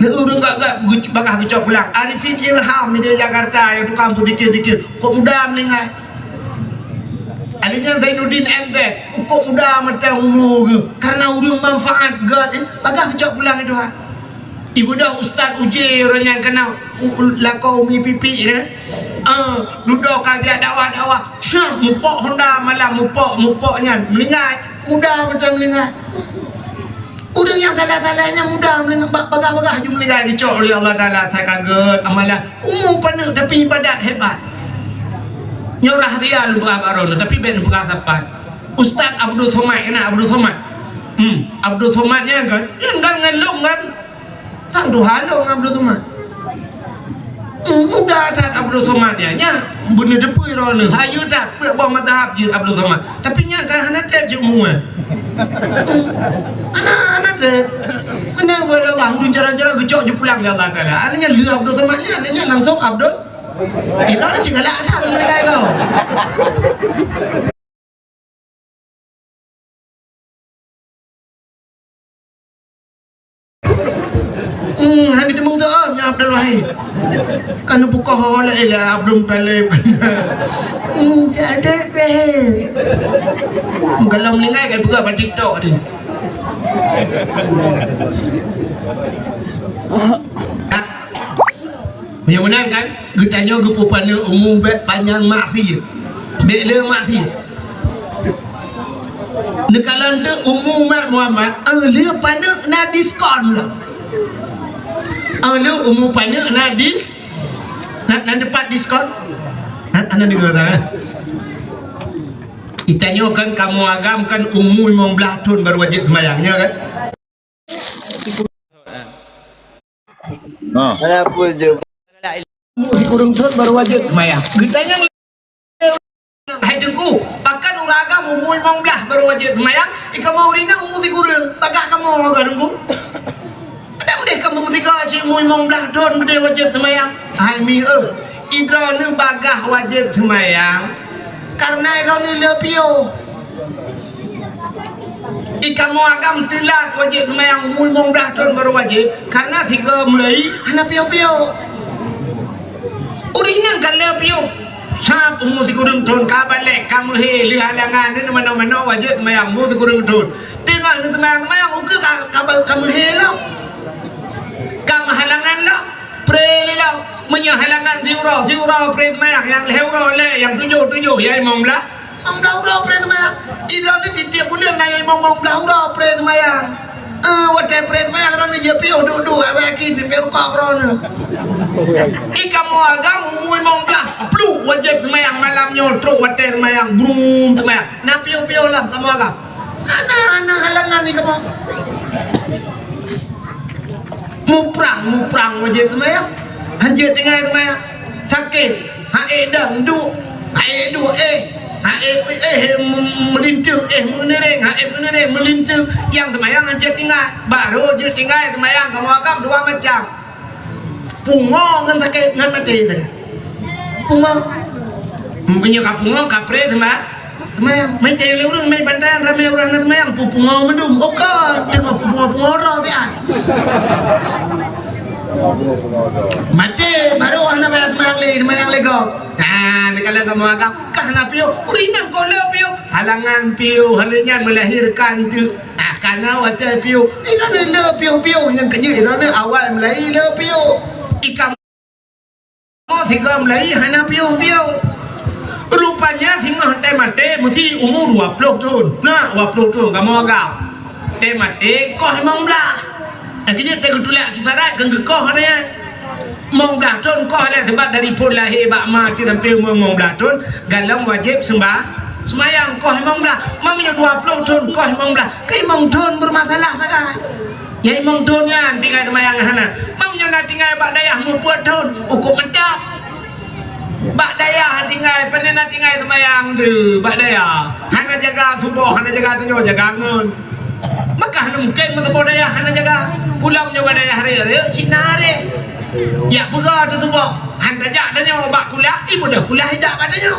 Ni urang gak bakah kecok pulang. Arifin Ilham di Jakarta yang tukang berzikir-zikir kok muda melengai. Alinya Zainuddin MZ kok muda macam umur ke. Karena urang manfaat God bakah kecok pulang itu ha. Ibu dah Ustaz Uji orang yang kenal lakau mi pipi ni. Duduk kajian dakwah-dakwah. Syah mupok Honda malam mupoknya melingai. Muda macam melingai. Orang yang salah-salahnya muda melingai. Bagah-bagah je melingai dicok oleh Allah Ta'ala. Saya kaget amalan. Umur penuh tapi ibadat hebat. Nyorah dia lu berapa tapi ben berapa sapat. Ustaz Abdul Somad kena Abdul Somad. Abdul Somadnya kan. Yang kan ngelung kan. Sang Tuhan dong Abdul Somad. Mudah tak Abdul Somad nya bener depui rona hayu tak bawah mazhab je Abdul Somad tapi nya kan anak dia je umur anak dia mana boleh Allah urun cara-cara gecok je pulang dia Allah Taala alanya lu Abdul Somad nya alanya langsung Abdul kita ada cinggalak lah mereka kau hang kita mung taam nya Abdul Wahid. Kan buka hole ila Abdul Talib. Ada be. Kalau melingai kan buka pada TikTok ni. Menyunan kan getanya gepupana umum bet panjang maksi. Bet le maksi. Nekalan tu umum Muhammad le pana na diskon lah. Lu umur panjang nak dapat diskon anda dengar tak itanya kan kamu agam kan umur 15 tahun baru wajib sembahyangnya kan Kenapa je umur kurang tahun baru wajib sembahyang getanya hai dengku pakan orang agam umur 15 baru wajib sembahyang ikamu urina umur kurang bagah kamu agak dengku deh kamu tiga cik mui mong belah don berde wajib semayang hai mi idro ni bagah wajib semayang karena idro ni lepio ikamu agam telat wajib semayang mui mong belah don baru wajib karena tiga mulai hana pio-pio urinan kan lepio sab umur tikurung ton kabalik kamu he lihalangan ni mana-mana wajib semayang umur tikurung ton tengah ni semayang uke kamu he lah kamu halangan lah pre lah menyahalangan ziurah pre semayang yang lehuro le yang tujuh ya imam lah uro pre semayang ilah ni tiap bulan na imam uro pre semayang wate pre semayang rana je pio duduk awaki di peruka rana ikamu agam umur imam plu wajib semayang malam nyotro wate semayang brum semayang na pio lah kamu agam ana halangan ni kamu muprang wajib semayang hajat dengan semayang sakit hae dang du hae du melintir menereng melintir yang semayang hajat tinggal baru je tinggal semayang kamu agam dua macam pungo ngan sakit ngan mati tadi pungo menyuka pungo kapre semayang mai cai le urang mai bandan ramai urang na semayang pungo medum oka tengok pungo ro dia mati baru ana bayar semayang le kau nah ni kalau kamu agak sah na piu urinam ko le piu halangan piu halanya melahirkan tu karena wata piu ina le piu yang kenya ina awal melai le piu ikam thì gom lấy hai na piu rupanya singa te mate mesti umur 20 tahun nah 20 tahun kamu agak te mate ko mong bla akhirnya te gutulak kifarat kan ko hanya mong bla tahun ko hanya sebab dari pun lahir bak ma ti sampai mong bla tahun galang wajib sembah semayang ko mong bla mamnya 20 tahun ko mong bla kai mong tahun bermasalah sangat ya mong tahun kan tinggal semayang hana mamnya nak tinggal bak dayah mu tahun hukum mendap bak daya tinggal penena tinggal semayang tu bak daya hana jaga subuh hana jaga tanyo jaga ngun maka hana mungkin mata daya hana jaga pulang nyawa daya hari Cina hari ya puga tu subuh hana jaga tanyo bak kuliah ibu dah kuliah hijab tanyo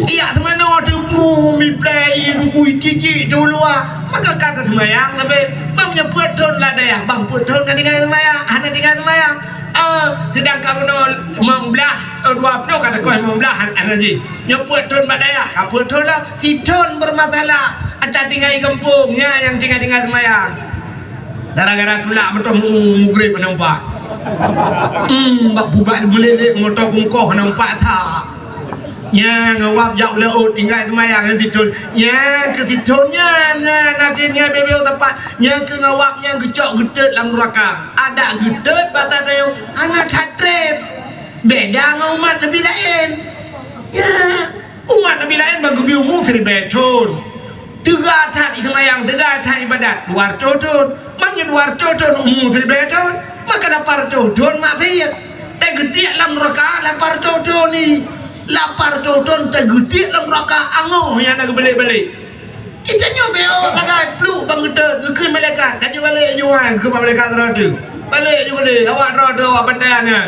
iya semana tu bumi play du iki dulu maka kata semayang tapi mamnya puton lah daya bang puton kan tinggal semayang hana tinggal semayang sedangkan mong belah 20 kata kau mong belah energi nyeput ton badaya kaput ton lah si ton bermasalah ada tinggal di kampungnya yang tinggal semayang gara-gara tulak betul mugrib nampak bak bubat melelek motor kungkoh nampak tak yang ngawap jauh leo tinggal semayang yang si ton yang ke si tonnya nanti dengan bebel tempat yang ke ngawap yang gecok gedut dalam neraka ada gedut bahasa dia anak hatrep beda dengan umat Nabi lain ya umat Nabi lain bagi biumu seribu ton tiga tak semayang tiga tak ibadat 200 ton maknya 200 ton umum seribu ton maka 800 ton maksiat tak gede dalam neraka 800 ton ni lapar ton tergede dalam neraka angoh yang nak balik-balik kita nyobeo tagai peluk bang gede ke malaikat kaji balik jual ke malaikat teradu balik juga deh awak teradu awak bandayannya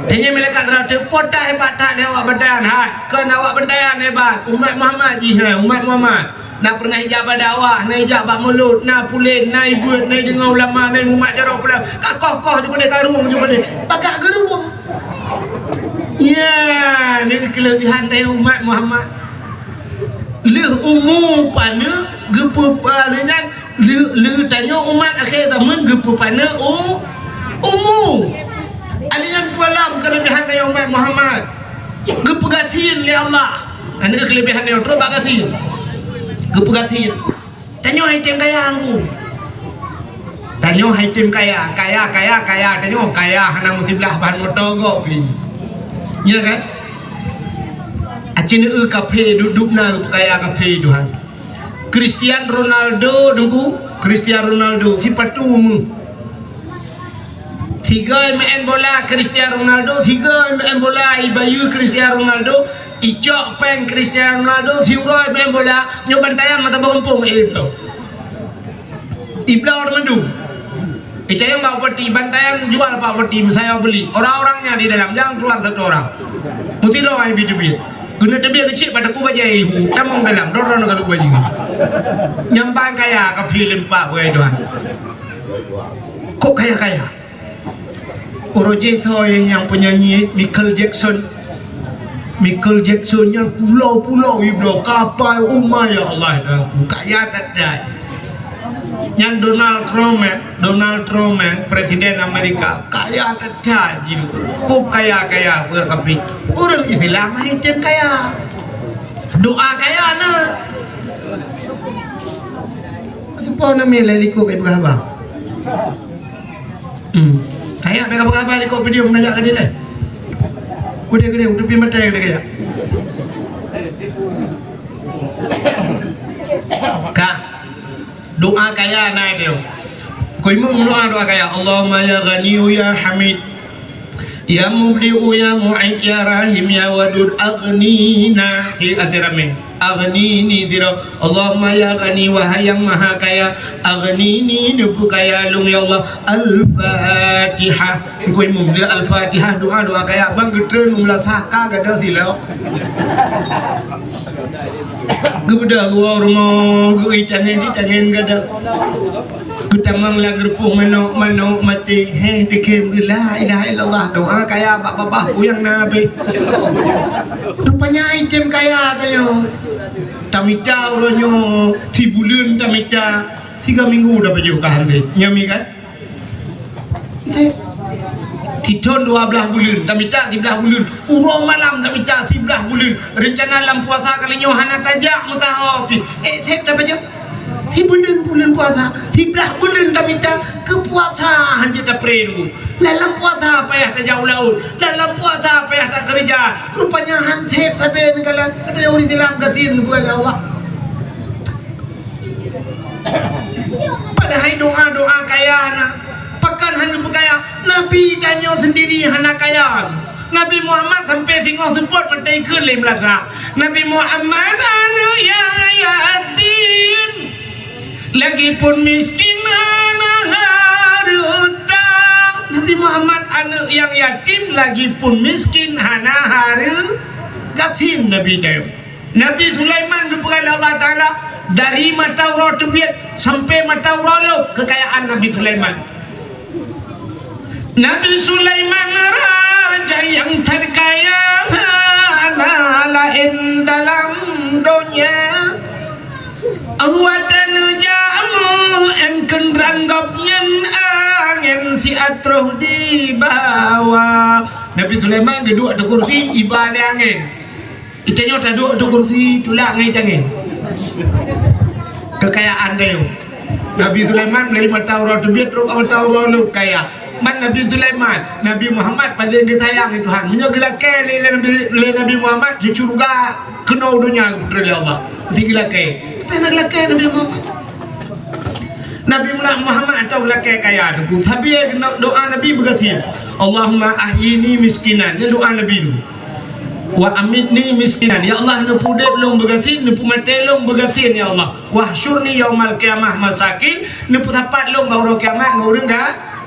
dia malaikat teradu potai patah dia awak bandayan hai kan awak bandayan hebat umat Muhammad jihad umat Muhammad nak pernah hijab dakwah nak hijab bak mulut nak pulin nak ibut nak dengar ulama nak umat jarau pula kokoh juga deh karung juga deh bagak gerung ya, ini kelebihan dari umat Muhammad. Leh umum pana gepu palingan le tanya umat akhir zaman gepu pana umum. Alian pualam kelebihan dari umat Muhammad. Gepu gasin li Allah. Ini kelebihan dari tu bagasin. Gepu gasin. Tanya item kaya aku. Tanya item kaya. Tanya kaya hana musiblah bahan motor kok pi. Ya kan? Acina kafe duduk na kaya kafe Tuhan. Cristiano Ronaldo dengku, Cristiano Ronaldo si patumu. 3 main bola Cristiano Ronaldo, 3 main bola Ibayu Cristiano Ronaldo, icok peng Cristiano Ronaldo, 3 main bola nyobantayan mata bangpung itu. Ibla orang mandu. Yang bawa peti bantayan jual pak peti saya beli orang-orangnya di dalam jangan keluar satu orang mesti doang yang bidubit guna tebia kecil pada ku bajai tamang dalam dorong kalau baju nyambang kaya ke film pak gue doang kok kaya Roger Soy yang penyanyi Michael Jackson yang pulau-pulau iblo kapal umay ya Allah kaya tak yang Donald Trump presiden Amerika kaya tercaji kok kaya berkapi orang Islam itu kaya doa kaya na apa namanya liko kayak berapa kaya berapa liko video menajak ke dia gede utupi mata yang kaya kak doa kaya naik dia. Kau imam doa kaya Allahumma ya Ghaniyu ya Hamid ya Mubli'u ya Mu'id ya Rahim ya Wadud aghnina si atirame aghnini zira Allahumma ya Ghani wahai yang maha kaya aghnini nubu kaya lung ya Allah Al-Fatihah. Kau imam dia Al-Fatihah doa kaya bang getren mula sahka gada silau Gebudak gua rumah gua tangan gada. Kutamang la gerpuh mano mati. Dikim la ilaha illallah doa kaya bapak yang nabi. Rupanya item kaya tayo. Tamita uronyo 3 bulan tamita 3 minggu dah baju kahan deh. Nyami kan? Titon 12 bulan, tamita 13 bulan. Urang malam tamita 11 bulan. Rencana dalam puasa kali nyo hana tajak mutahapi. Sep dah baju. 3 bulan puasa, 11 bulan tamita ke puasa hanya tak perlu. Dalam puasa payah tak jauh laut. Dalam puasa payah tak kerja. Rupanya hansip sampai negara ada orang Islam kasin kepada Allah. Padahal doa kaya anak. Pakan hanya berkaya. Nabi tanya sendiri hana kaya. Nabi Muhammad sampai singoh support mentai ke lem laga. Nabi Muhammad anu yang yatim. Lagi pun miskin anak harutang. Nabi Muhammad anak yang yatim lagi pun miskin hana haru gatin Nabi tayo. Nabi Sulaiman kepada Allah Ta'ala dari mata urut tebiat sampai mata urut kekayaan Nabi Sulaiman. Nabi Sulaiman raja yang terkaya lain dalam dunia. Awatan jamu engken ranggapnya angin si atroh di bawah. Nabi Sulaiman duduk di kursi ibadah angin. Kita nyata duduk di kursi tulak angin angin. Kekayaan dia. Nabi Sulaiman dari mata orang tebiat ruk mata orang lu kaya. Man Nabi Sulaiman, Nabi Muhammad paling disayang Tuhan. Punya gelake le Nabi Muhammad di surga kena dunia kepada Allah. Di gelake. Pernah gelake Nabi Muhammad. Nabi Muhammad atau gelake kaya tu. Tapi doa Nabi begitu. Allahumma ahyini miskinan. Ini doa Nabi tu. Wa amitni miskinan. Ya Allah nupu dep long begasin, nupu mati long begasin ya Allah. Wahsyurni yaumal qiyamah masakin. Nupu tapat long baru kiamat ngurung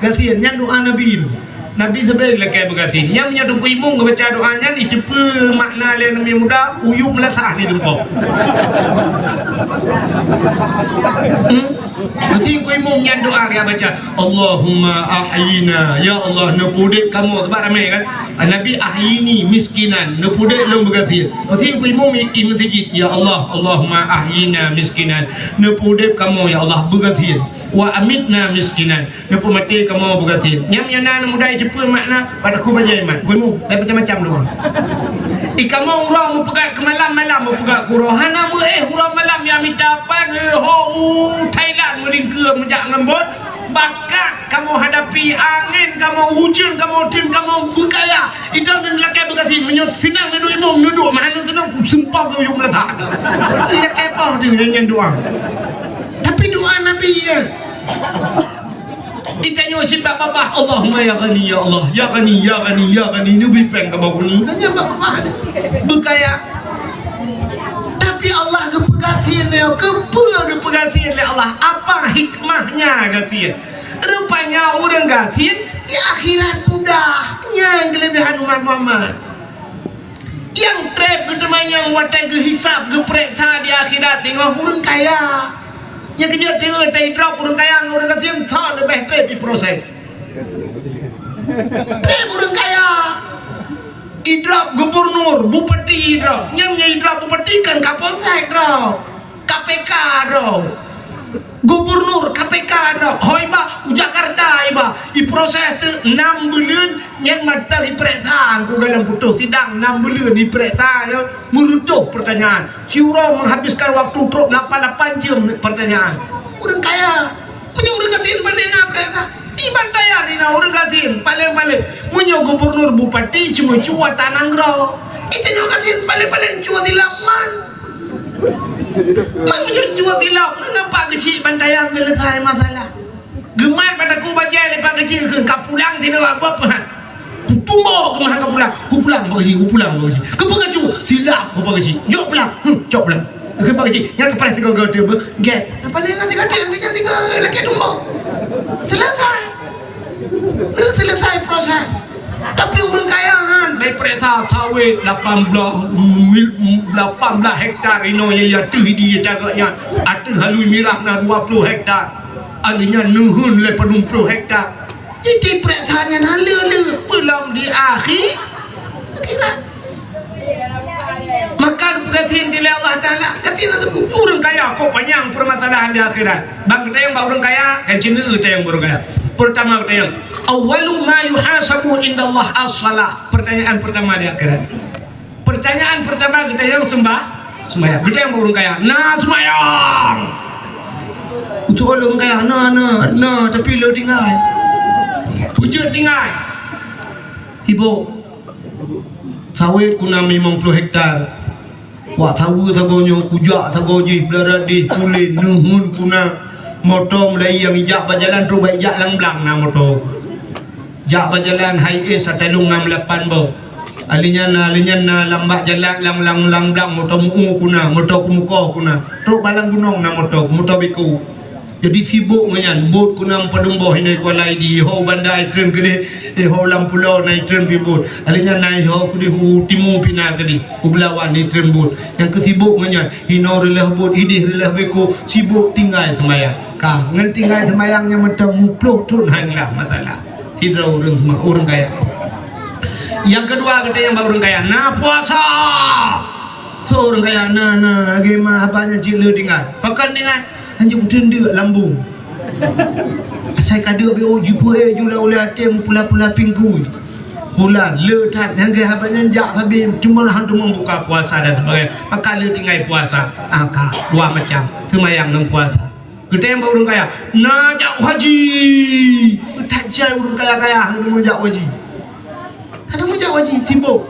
gasin. Yang doa Nabi tu. Nabi sebaik lekai begasin. Yang punya tunggu imung baca doanya ni cepu makna le Nabi muda uyum lasah di tempat. Mesti ku imung yang doa dia baca Allahumma ahyina ya Allah nepudek kamu sebab ramai kan. Nabi ahyini miskinan nepudek long begasin. Mesti ku imung masjid ya Allah Allahumma ahyina miskinan nepudek kamu ya Allah begasin. Wa amitna miskinan nepu mati kamu begasin. Yang yana muda cepu makna pada ku baca iman. Ku dan macam-macam doa. Ikamu urang mu pegat ke malam-malam mu pegat ku rohana mu urang malam yang minta pan Thailand melingkar menjak ngembut bakat kamu hadapi angin kamu hujan kamu tim kamu berkaya itu yang lakai berkasih menyut senang duduk imam duduk mana senang sumpah menyuk melesat ini kepah tu yang doa tapi doa Nabi ya itanya sebab bapak Allahumma ya ghani ya Allah ya ghani ya ghani ya ghani Nabi peng ke bawah ni kan bapak berkaya tapi Allah kepegasian dia kepegasian oleh Allah apa hikmahnya gasian rupanya orang gasian di akhirat mudahnya kelebihan umat Muhammad yang trap ketemu yang watai ke hisab ke periksa di akhirat tengok orang kaya yang kerja tengok tai drop orang kaya orang gasian tak lebih trap di proses trap orang kaya Idrap gubernur, bupati idrap. Yang idrap bupati kan Kapolsek drop. KPK drop. Gubernur KPK drop. Hoi ba Jakarta iba. I proses tu 6 bulan yang mata diperiksa aku dalam putus sidang 6 bulan diperiksa ya merutuh pertanyaan. Si orang menghabiskan waktu 88 jam pertanyaan. Orang kaya. Punya orang kasih mana nak periksa? Ibadaya ni na orang gasin paling-paling munyo gubernur bupati cuma cua tananggro itu nyo gasin paling-paling cua silaman munyo cua silam ngapa kecil bantayan selesai masalah gemar pada ku baca lepas kecil ke kapulang tidak apa ku tunggu ke mahal ku pulang apa kecil ke pengacu silap apa kecil jok pulang ke kecil yang kepala tiga gede get paling nanti tiga lagi tunggu selesai proses tapi orang kayahan baik periksa sawit 18 hektar ino ya tuh di jaganya atu halui mirah na 20 hektar alinya nuhun le 20 hektar jadi periksanya halus belum di akhir kira maka berkatin di Allah Ta'ala katin orang kaya kok panjang permasalahan di akhirat bang kita yang orang kaya kan cina kita yang orang kaya pertama kita yang awalu ma yuhasabu indallah as-salah pertanyaan pertama di akhirat pertanyaan pertama kita yang sembahyang kita yang orang kaya nah sembahyang itu orang kaya nah tapi lo tinggal wujud tinggal ibu sawit kuna 50 hektar wak tahu tagonyo kujak tagoji belaradi kulin nuhun kuna motor mulai yang ijak berjalan tu baik jak lang-lang na motor jak berjalan highway satalung 68 bo alinya na lambat jalan lang motor mu kuna motor kumuko kuna truk balang gunung na motor biku jadi sibuk ngan bot kuna padung boh ini kualai di ho bandai tren gede ho lampulau naik tren bot alinya naik ho kudi hu timu pina gede ublawan ni tren bot yang kesibuk ngan hino relah bot idih relah beko sibuk tinggal semaya ka ngan tinggal semayangnya macam mupluk tun hanglah masalah tidak orang kaya yang kedua kita yang baru orang kaya nah puasa tu orang kaya nah gimana apanya cile tinggal pakan tinggal anjung tenda lambung saya kada be jumpa jula oleh atem pula pinggu bulan letat yang ke habanya jak sabi cuma hantu membuka puasa dan sebagainya maka le tinggal puasa ka dua macam semayang dan puasa kita yang baru kaya nak jak haji tak jai urang kaya hang mau jak haji ada mau jak haji sibuk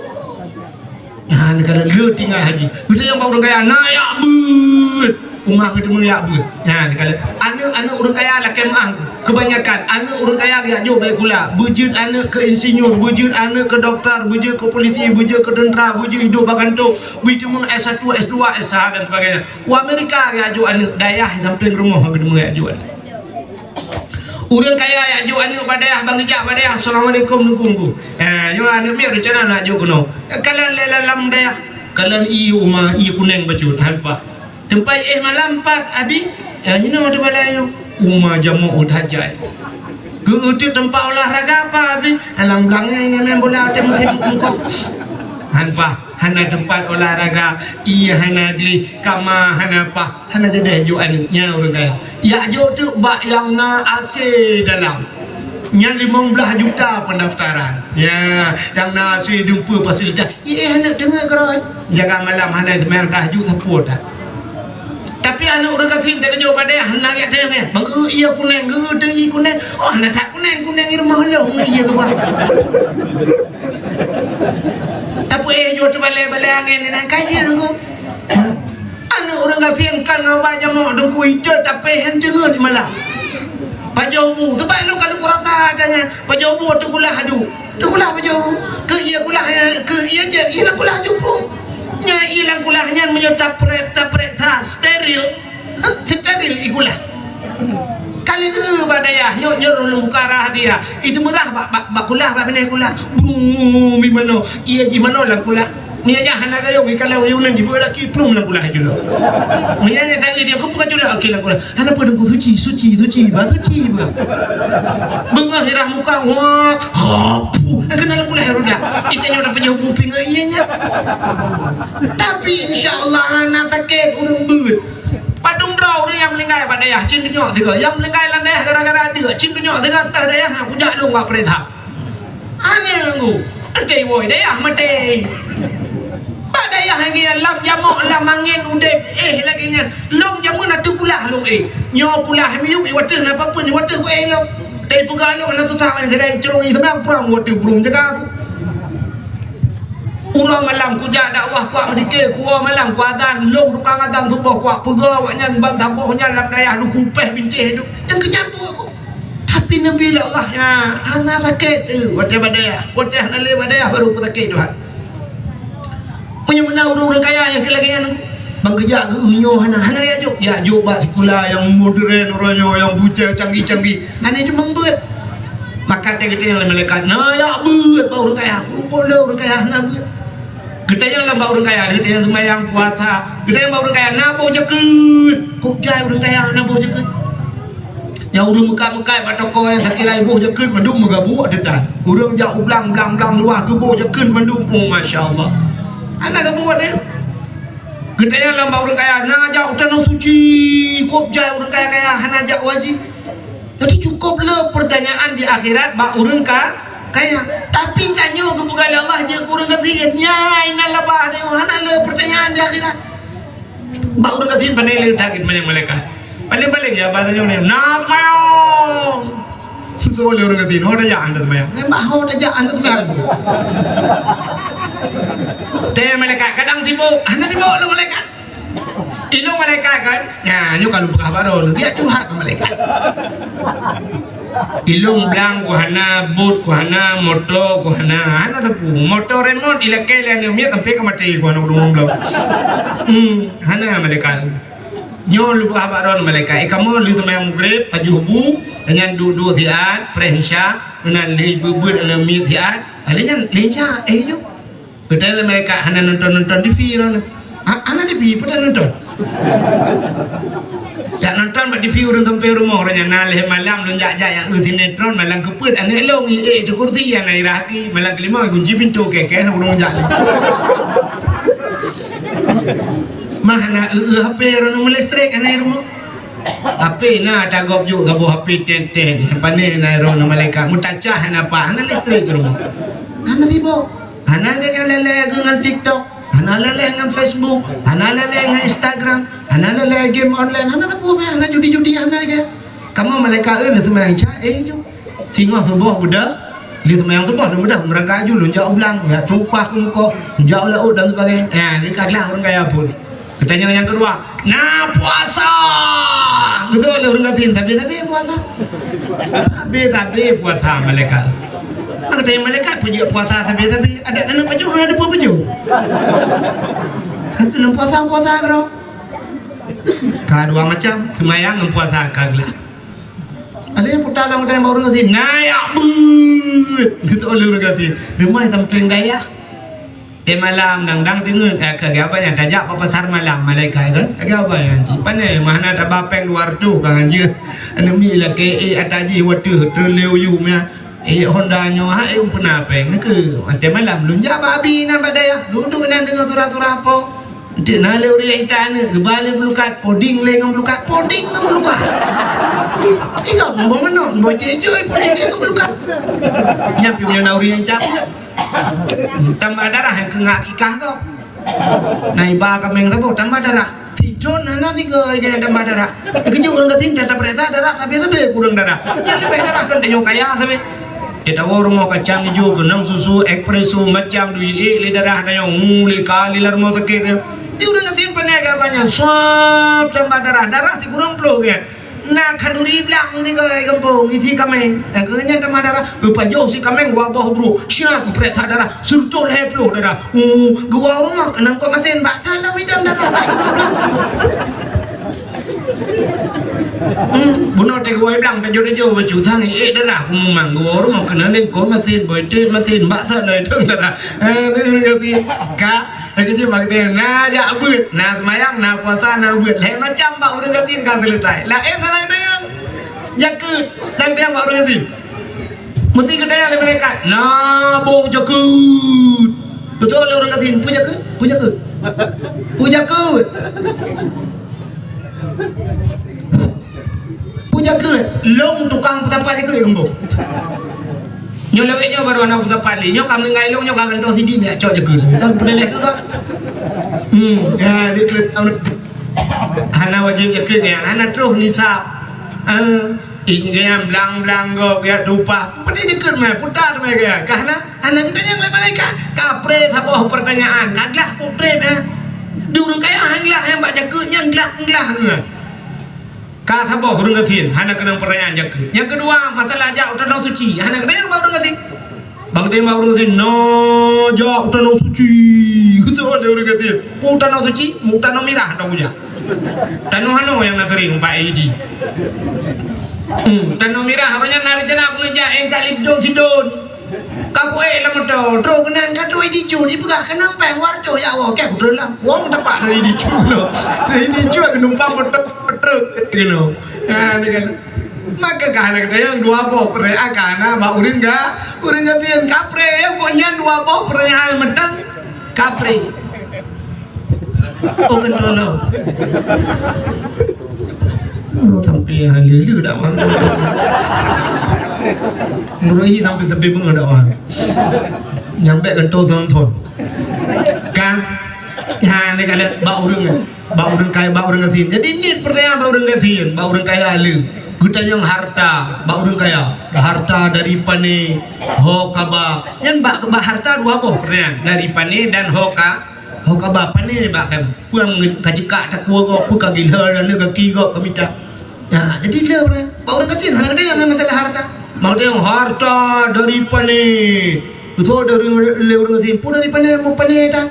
nah kalau le tinggal haji kita yang baru kaya nak ya but umah kita melihat buat. Ya, kalau anak orang kaya lah kemah. Kebanyakan anak orang kaya dia jauh baik pula. Bujud anak ke insinyur, bujud anak ke doktor, bujud ke polisi, bujud ke tentera, bujud hidup bagantuk, bujud meng S1, S2, S3 dan sebagainya. Wa Amerika dia jauh anak dayah samping rumah kita melihat jauh. Orang kaya ya jauh anak badayah bang ijak badayah assalamualaikum nukungku. Yo anak mi rencana nak jauh kuno. Kalau dalam dayah, kalau iu umah iu kuning baju hampa. Tempat malam 4 abi ini ada balayo rumah jamu udhajai ke tempat olahraga apa abi alang belangnya ini main bola ada musim engkau hanpa hana tempat olahraga iya hana di kama hana apa hana jadi juannya orang kaya ya jo tu bak yang na AC dalam yang 15 juta pendaftaran ya yang na AC dumpa fasilitas iya hana dengar kerana jaga malam hana semayang tahajud support tapi anak orang kafir dia jauh badai hendak ya dia ni bang iya kuning tei kuning oh nak tak kuning di rumah long iya ke bah tapi jauh tu balai angin nak kaji aku anak orang kafir kan ngawak jamak dong kuita tapi hendengar di malam pajobu tu baik lu kalau kurata adanya pajobu tu kulah adu tu kulah pajobu ke iya kulah ke iya je iya kulah jupu nya hilang kulahnya menyerta periksa steril igulah kali itu badayah nyoru buka rahasia itu murah bak kulah bak benih kulah bumi mano iya di mano lang kulah mianya hana kayo kalau yunan di bawah lagi plum lang kulah julo mianya tadi dia kupuka julo okey lang kulah hana pada ku suci ba bengah hirah muka wah hapu kenal lang kulah ruda itanya udah punya hubung ianya tapi insyaallah anak sakit urang beut padung draw orang yang melingkai badayah cin dunyok tiga yang melingkai landai gara-gara dia cin dunyok tiga tah dayah aku jak lu ngak perintah aneh aku adai woi dayah mati badayah lagi lam jamok lam angin udep lagi ngan long jamu nak tu kulah long nyo kulah miu wateh napa pun wateh ko long tai puga long na tu tah sedai cerong semang perang wateh burung jaga aku urang malam kuja dakwah kuat medike kuah malam kuatan long tukang atan subuh kuat pega waknya bang tambohnya lam dayah lu kupeh bintih hidup yang kecampur aku tapi nabi Allahnya ana sakit wateh badayah wateh nale badayah baru sakit Tuhan punya mana orang kaya yang kelagian bang kerja ke unyo hana ya jo ba sekolah yang modern orangnya yang buta canggih-canggih ana dia membuat Maka kita yang malaikat na ya beut bau orang kaya boleh orang kaya na beut. Kita yang lembah orang kaya, kita yang semayang puasa, kita yang bau orang kaya na bau jakut. Kok jai orang kaya na bau jakut. Yang urung mekai-mekai batoko yang sakilai bau jakut mendung megabuak detan. Urung jauh blang luar ke bau jakut mendung. Oh masya-Allah. Anak kamu buat dia. Kita yang lembah orang kaya na jauh tanah suci. Kok jai orang kaya hana jak wajib. Jadi cukuplah pertanyaan di akhirat bak urun kaya. Tapi tanya kepada Allah je kurang kesian nya inna labah dia hana le pertanyaan di akhirat. Bak urun kesian pandai le takit banyak malaikat. Paling-paling ya bahasanya ni nak mayong. So le urun kesian hoda ja anda mayang. Mbak hoda ja anda mayang. Teh malaikat kadang sibuk, anda sibuk lu malaikat. Ilung malaikat kan? Ya, nyu kalau buka baron, dia curhat ke malaikat. Ilung blang kuhana, boot kuhana, motor kuhana, hana tapu. Motor remote ilakai lain ni sampai ke mati kuhana urung blang. Hana malaikat. Nyu lu buka baron malaikat. Kamu lu tu mayang grab, ajubu, dengan dua thiat, prehsya, dengan lebut dengan mithiat. Alenya leja, nyu. Kita le malaikat hana nonton TV ron. Anak TV pernah nonton. Ya nonton pada TV urang sampai rumah orangnya nalih malam lunjak yang sinetron malam keput anak elong tu kursi yang naik raki malam kelima kunci pintu keke urang jak. Mana HP orang listrik anak rumah. HP na tagap ju gabo HP tenten pane na ron malaikat mutacah apa anak listrik rumah. Anak tiba. Anak yang lele dengan TikTok. Anak lele dengan Facebook, anak lele dengan Instagram, anak lele game online, anak tapu be, anak judi anak ke. Kamu malaikat le tu main cak ju. Tengok tu boh budak, li tu main tu boh budak mereka ju lunjak ulang, ya tumpah muka, lunjak laut dan sebagainya. Ya, ni kaglah orang kaya pun. Ketanya yang kedua, nah puasa. Betul le orang katin, tapi puasa. Tapi puasa malaikat. Ada yang malaikat punya puasa tapi ada anak baju ada pun baju. Kalau puasa kau. Kedua macam semayang puasa kaglah. Ada yang putar dalam time orang kasi nayak but. Kita oleh orang kasi rumah tamping gaya. Malam dang dengar kagak apa yang tajak apa pasar malam malaikat kan? Kagak apa yang ci. Pane mana ada bapeng luar tu kan anjir. Anu mi lah ke ataji waktu terleu you nya. Honda nyo ha pernah peng ke ante malam lunja babi na badaya duduk nan dengan surah-surah apa ante na le uri intana gebale belukat poding le ngam belukat ika mo menon bo jejo poding le ngam belukat nyampi punya na uri intana tambah darah yang kengak kikah kau nai ba kameng tabo tambah darah tidur nana tiga yang tambah darah keju orang katin tetap periksa darah tapi kurang darah yang lebih darah kan dia kaya tapi kita orang mau kacang hijau, genang susu, espresso, macam duit, darah ada yang muli kali lar mau tekir. Dia orang ngatin peniaga banyak, swab tambah darah ti kurang puluh kan. Nak kaduri bilang ni kau kampung, isi kameng, kerana tambah darah, lupa jauh si kameng gua bau bro, siapa periksa darah, surtul heplo darah. Gua rumah kenang kau mesin baksa lah macam darah. Bunuh teh gue bilang tajuk baju thang darah aku memang gue rumah kena len kau mesin mesin baksaเลยถึงdarahนี่คือที่กะcái gì mà tiền na dạ bự na semayang na puasa na bự leh macam bak orang katin kan selesai lah nalang dia jakut nang dia bak orang katin mesti kedai oleh mereka na boh jakut betul oleh orang katin puja jakut puja ke long tukang putapa je ke gembo nyo leweknya baru anak putapa li nyo kam ngai long nyo ka ganto sidi ni cok je ke tak boleh ke ya dia klip ana wajib je ke ana terus nisab ingin blang go ya dupa pede je ke mai putar mai ke karena anak kita yang mereka kapre thaboh pertanyaan kaglah putre dah diurung kaya hanglah yang baca ke yang gelak kata boh urung katin hana kenang perayaan jakut. Yang kedua masalah jak tanah suci hana kenang bau urung katin bang dia bau urung katin no jak tanah suci gitu ada urung katin pu tanah suci mu tanah merah tahu ja tanah hano yang nak kering pak ID Tanong mira harusnya nari jenak meja kali dong sidon. Kaku lah motor. Tro kenan ka tro di cu di pegah kenang peng wardo ya wa ke betul lah. Wong tepak dari di cu no. Dari di cu numpang motor truk gitu. Nah ni kan. Maka kana yang dua bo pre akana ba urang ga tien kapre ya punya dua bo pre al metang kapre. Oh kendolo. Sampai halilu dak wan. Ngurui sampai tepi pun dak wan. Nyampe kentol thon. Ka ha ni kala ba urang kaya ba urang gasin. Jadi ni pernah ba urang gasin, ba urang kaya halu. Gutanya harta, ba urang kaya. Harta dari pane ho kaba. Nyan ba harta dua boh pernah dari pane dan ho kaba pane ba kan. Puang kajika tak kuo ko kagil dan ne kaki ko kamita. Ya, jadi dia ba urang gasin hal dia yang masalah harta. Mau dia harta dari pane. Itu dari le urang gasin pun dari pane mo pane dah.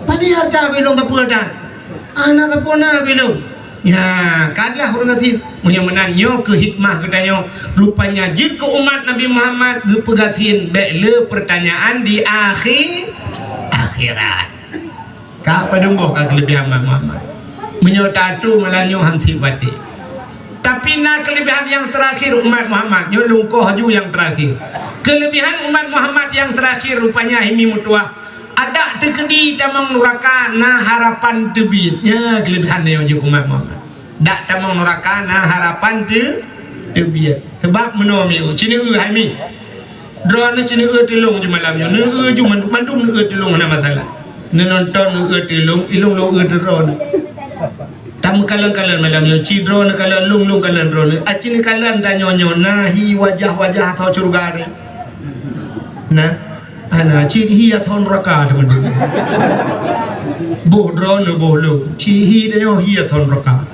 Pane harta belum kapur dah. Anak kapuna belum. Ya, kaglah orang gasin. Munya menanyo ke hikmah katanya rupanya jin ke umat Nabi Muhammad ge pegasin bele pertanyaan di akhirat. Ka padunggo ka kelebihan Muhammad. Menyotatu melanyo hamsi wati. Tapi na kelebihan yang terakhir umat Muhammad nyo lungkoh ju yang terakhir. Kelebihan umat Muhammad yang terakhir rupanya himi mutuah ada tekedi tamang neraka na harapan tebit. Ya kelebihan yang ju umat Muhammad. Dak tamang neraka na harapan tebit. Sebab menomi cini hai mi. Drone cini telung ju malamnya. Ne ju mandum ne telung na masalah. Ne nonton ne telung ilung lo drone. Tam kalan malam yo ci drone kalan lung kalan drone acini kalan danyo na hi wajah atau curga ni na ana ci hi atau neraka teman boh drone boh lu ci hi danyo hi atau neraka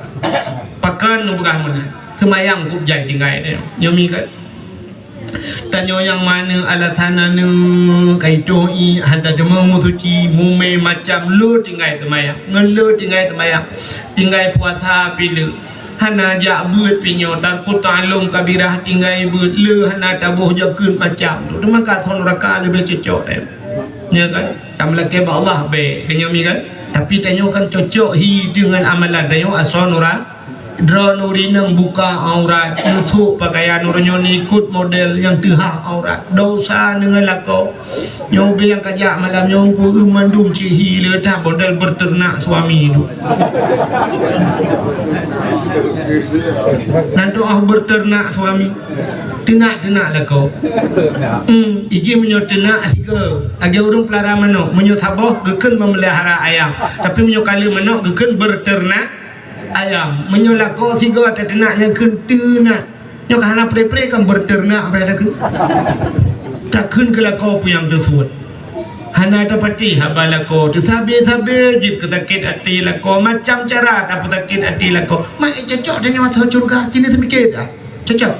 pakan nu begah mana semayang kup jai tinggai dia nyomi kan tanyo yang mana alatana nu kaitoi hada demang mutuci mume macam lu tinggai semayang ngelu tinggai semayang tinggai puasa pilu hana jak buat pinyo dar putalum kabirah tinggai buat lu hana tabuh jakun macam tu maka thon raka lebih cocok deh nya kan tamlake ba Allah be kenyomi kan tapi tanyo kan cocok hi dengan amalan tanyo asonura drone urinang buka aurat nutup pakaian urinyo ikut model yang tehah aurat dosa dengan lako nyobe yang kajak malam nyongku mandum cihi ledah model berternak suami itu nanti berternak suami tenak lako iji menyo tenak tiga agak urung pelara manok menyo taboh geken memelihara ayam tapi menyo kali manok geken berternak ayam menyolako tiga tenak yang kentunak nyok hana pre kan berternak pada ke tak kun ke lako pu yang tersebut hana tapati habalako tu sabe jip ketakit hati lako macam cara dapat sakit hati lako mai cocok dengan wasau curga sini semikit cocok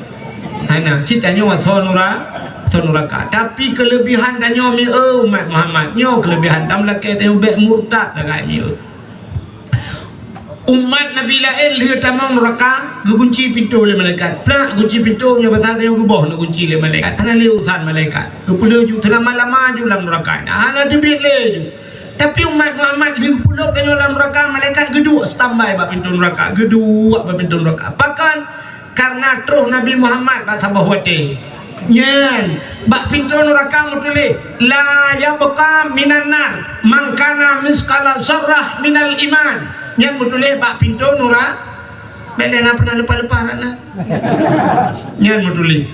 hana citanya wasau nuraka tapi kelebihan dan nyomi umat Muhammad nyo kelebihan tam laki dan bek murtad tak mi umat Nabi lain lihat tamang neraka gunci pintu oleh malaikat plak gunci pintu nya batal dia gubah nak gunci oleh malaikat ana le urusan malaikat kepulau ju telah lama ju dalam neraka ana tebit le ju tapi umat Muhammad di pulau dalam neraka malaikat geduk standby ba pintu neraka geduk ba pintu neraka bahkan karena terus Nabi Muhammad ba sabah wate nyen bak pintu neraka mutule la yabqa minan nar man kana miskala zarrah minal iman yang mutule bak pintu nura belena pernah lepas rana yang mutule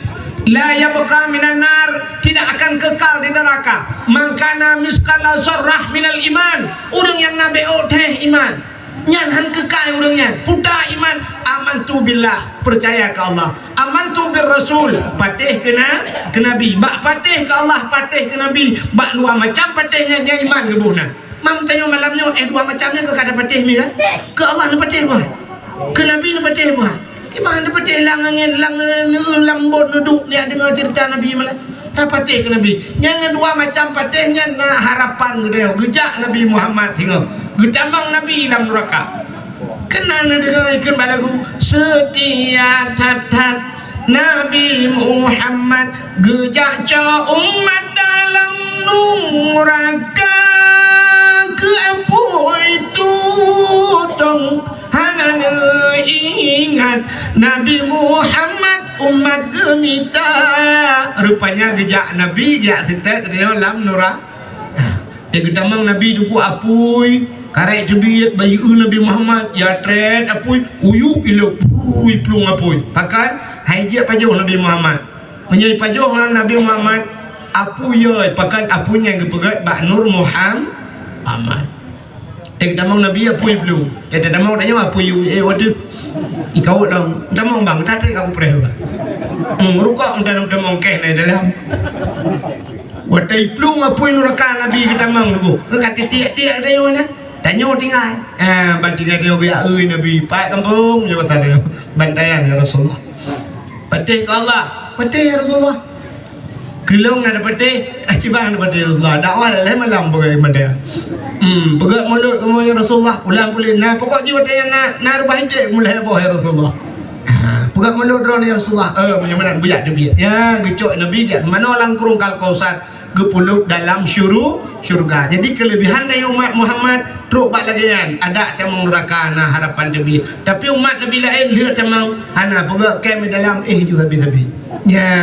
la yabqa minan nar tidak akan kekal di neraka mangkana miskala zarrah minal iman orang yang nabi teh iman nyan han kekal orangnya puta iman amantu billah percaya ke Allah amantu bir rasul patih ke nabi bak patih ke Allah patih ke nabi bak dua macam patihnya iman ke buhna mam tanya malamnya dua macamnya ke kada patih mi kan ke Allah na patih bah ke nabi na patih bah ke mana patih lambot duduk dia dengar cerita nabi malam tak patih ke nabi yang dua macam patihnya na harapan dia gejak Nabi Muhammad tengok gedamang nabi dalam neraka Kenapa dengarkan lagu setia tatat Nabi Muhammad gejak umat dalam nuraka ke apa itu tong hanana ingat Nabi Muhammad umat gemita rupanya gejak Nabi gejak tetet dalam nuraka dia ketamang Nabi duku apui karek cebit bayu Nabi Muhammad ya tret apui uyuk ilo pui plung apui pakan haijak pajuh Nabi Muhammad menjadi pajuh Nabi Muhammad apu ye pakan apunya gepegat bak Nur Muhammad dia ketamang Nabi apui plung dia ketamang tanya apui waktu ikau dong ketamang bang tak kau pereh rukak dan ketamang keh na dalam watai plung apui nurakan Nabi ketamang dulu kata tiak-tiak dia mana tanya tinggal bantingan dia gaya Nabi pak kampung dia kata dia bantayan ya Rasulullah patih ke Allah patih ya Rasulullah gelung ada patih akibang ada patih Rasulullah dakwah lain malam pakai mandaya pegat mulut kamu ya Rasulullah ulang kulit nah pokok jiwa dia nak rubah hidup mulai boh ya Rasulullah pegat mulut drone ya Rasulullah menyamanan bujak debiat ya gecok Nabi kat mana orang kurung kal kausat gepuluk dalam syurga. Jadi kelebihan dari umat Muhammad truk bak lagi kan ada temang neraka nah harapan Nabi. Tapi umat Nabi lain dia temang hana pegak kem dalam juga habis. Ya,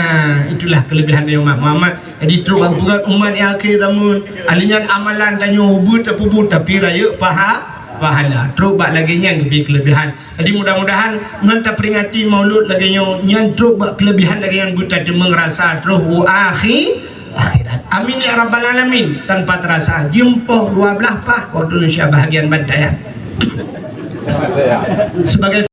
itulah kelebihan dari umat Muhammad. Jadi truk bak pegak umat yang akhir zaman alinya amalan tanya ubud tapi raya pahala. Truk bak lagi yang lebih kelebihan. Jadi mudah-mudahan nganta peringati Maulud lagi yang truk bak kelebihan lagi yang buta demang rasa truk akhirat. Amin ya rabbal alamin. Tanpa terasa jempoh 12 pah Indonesia bahagian bantayan sebagai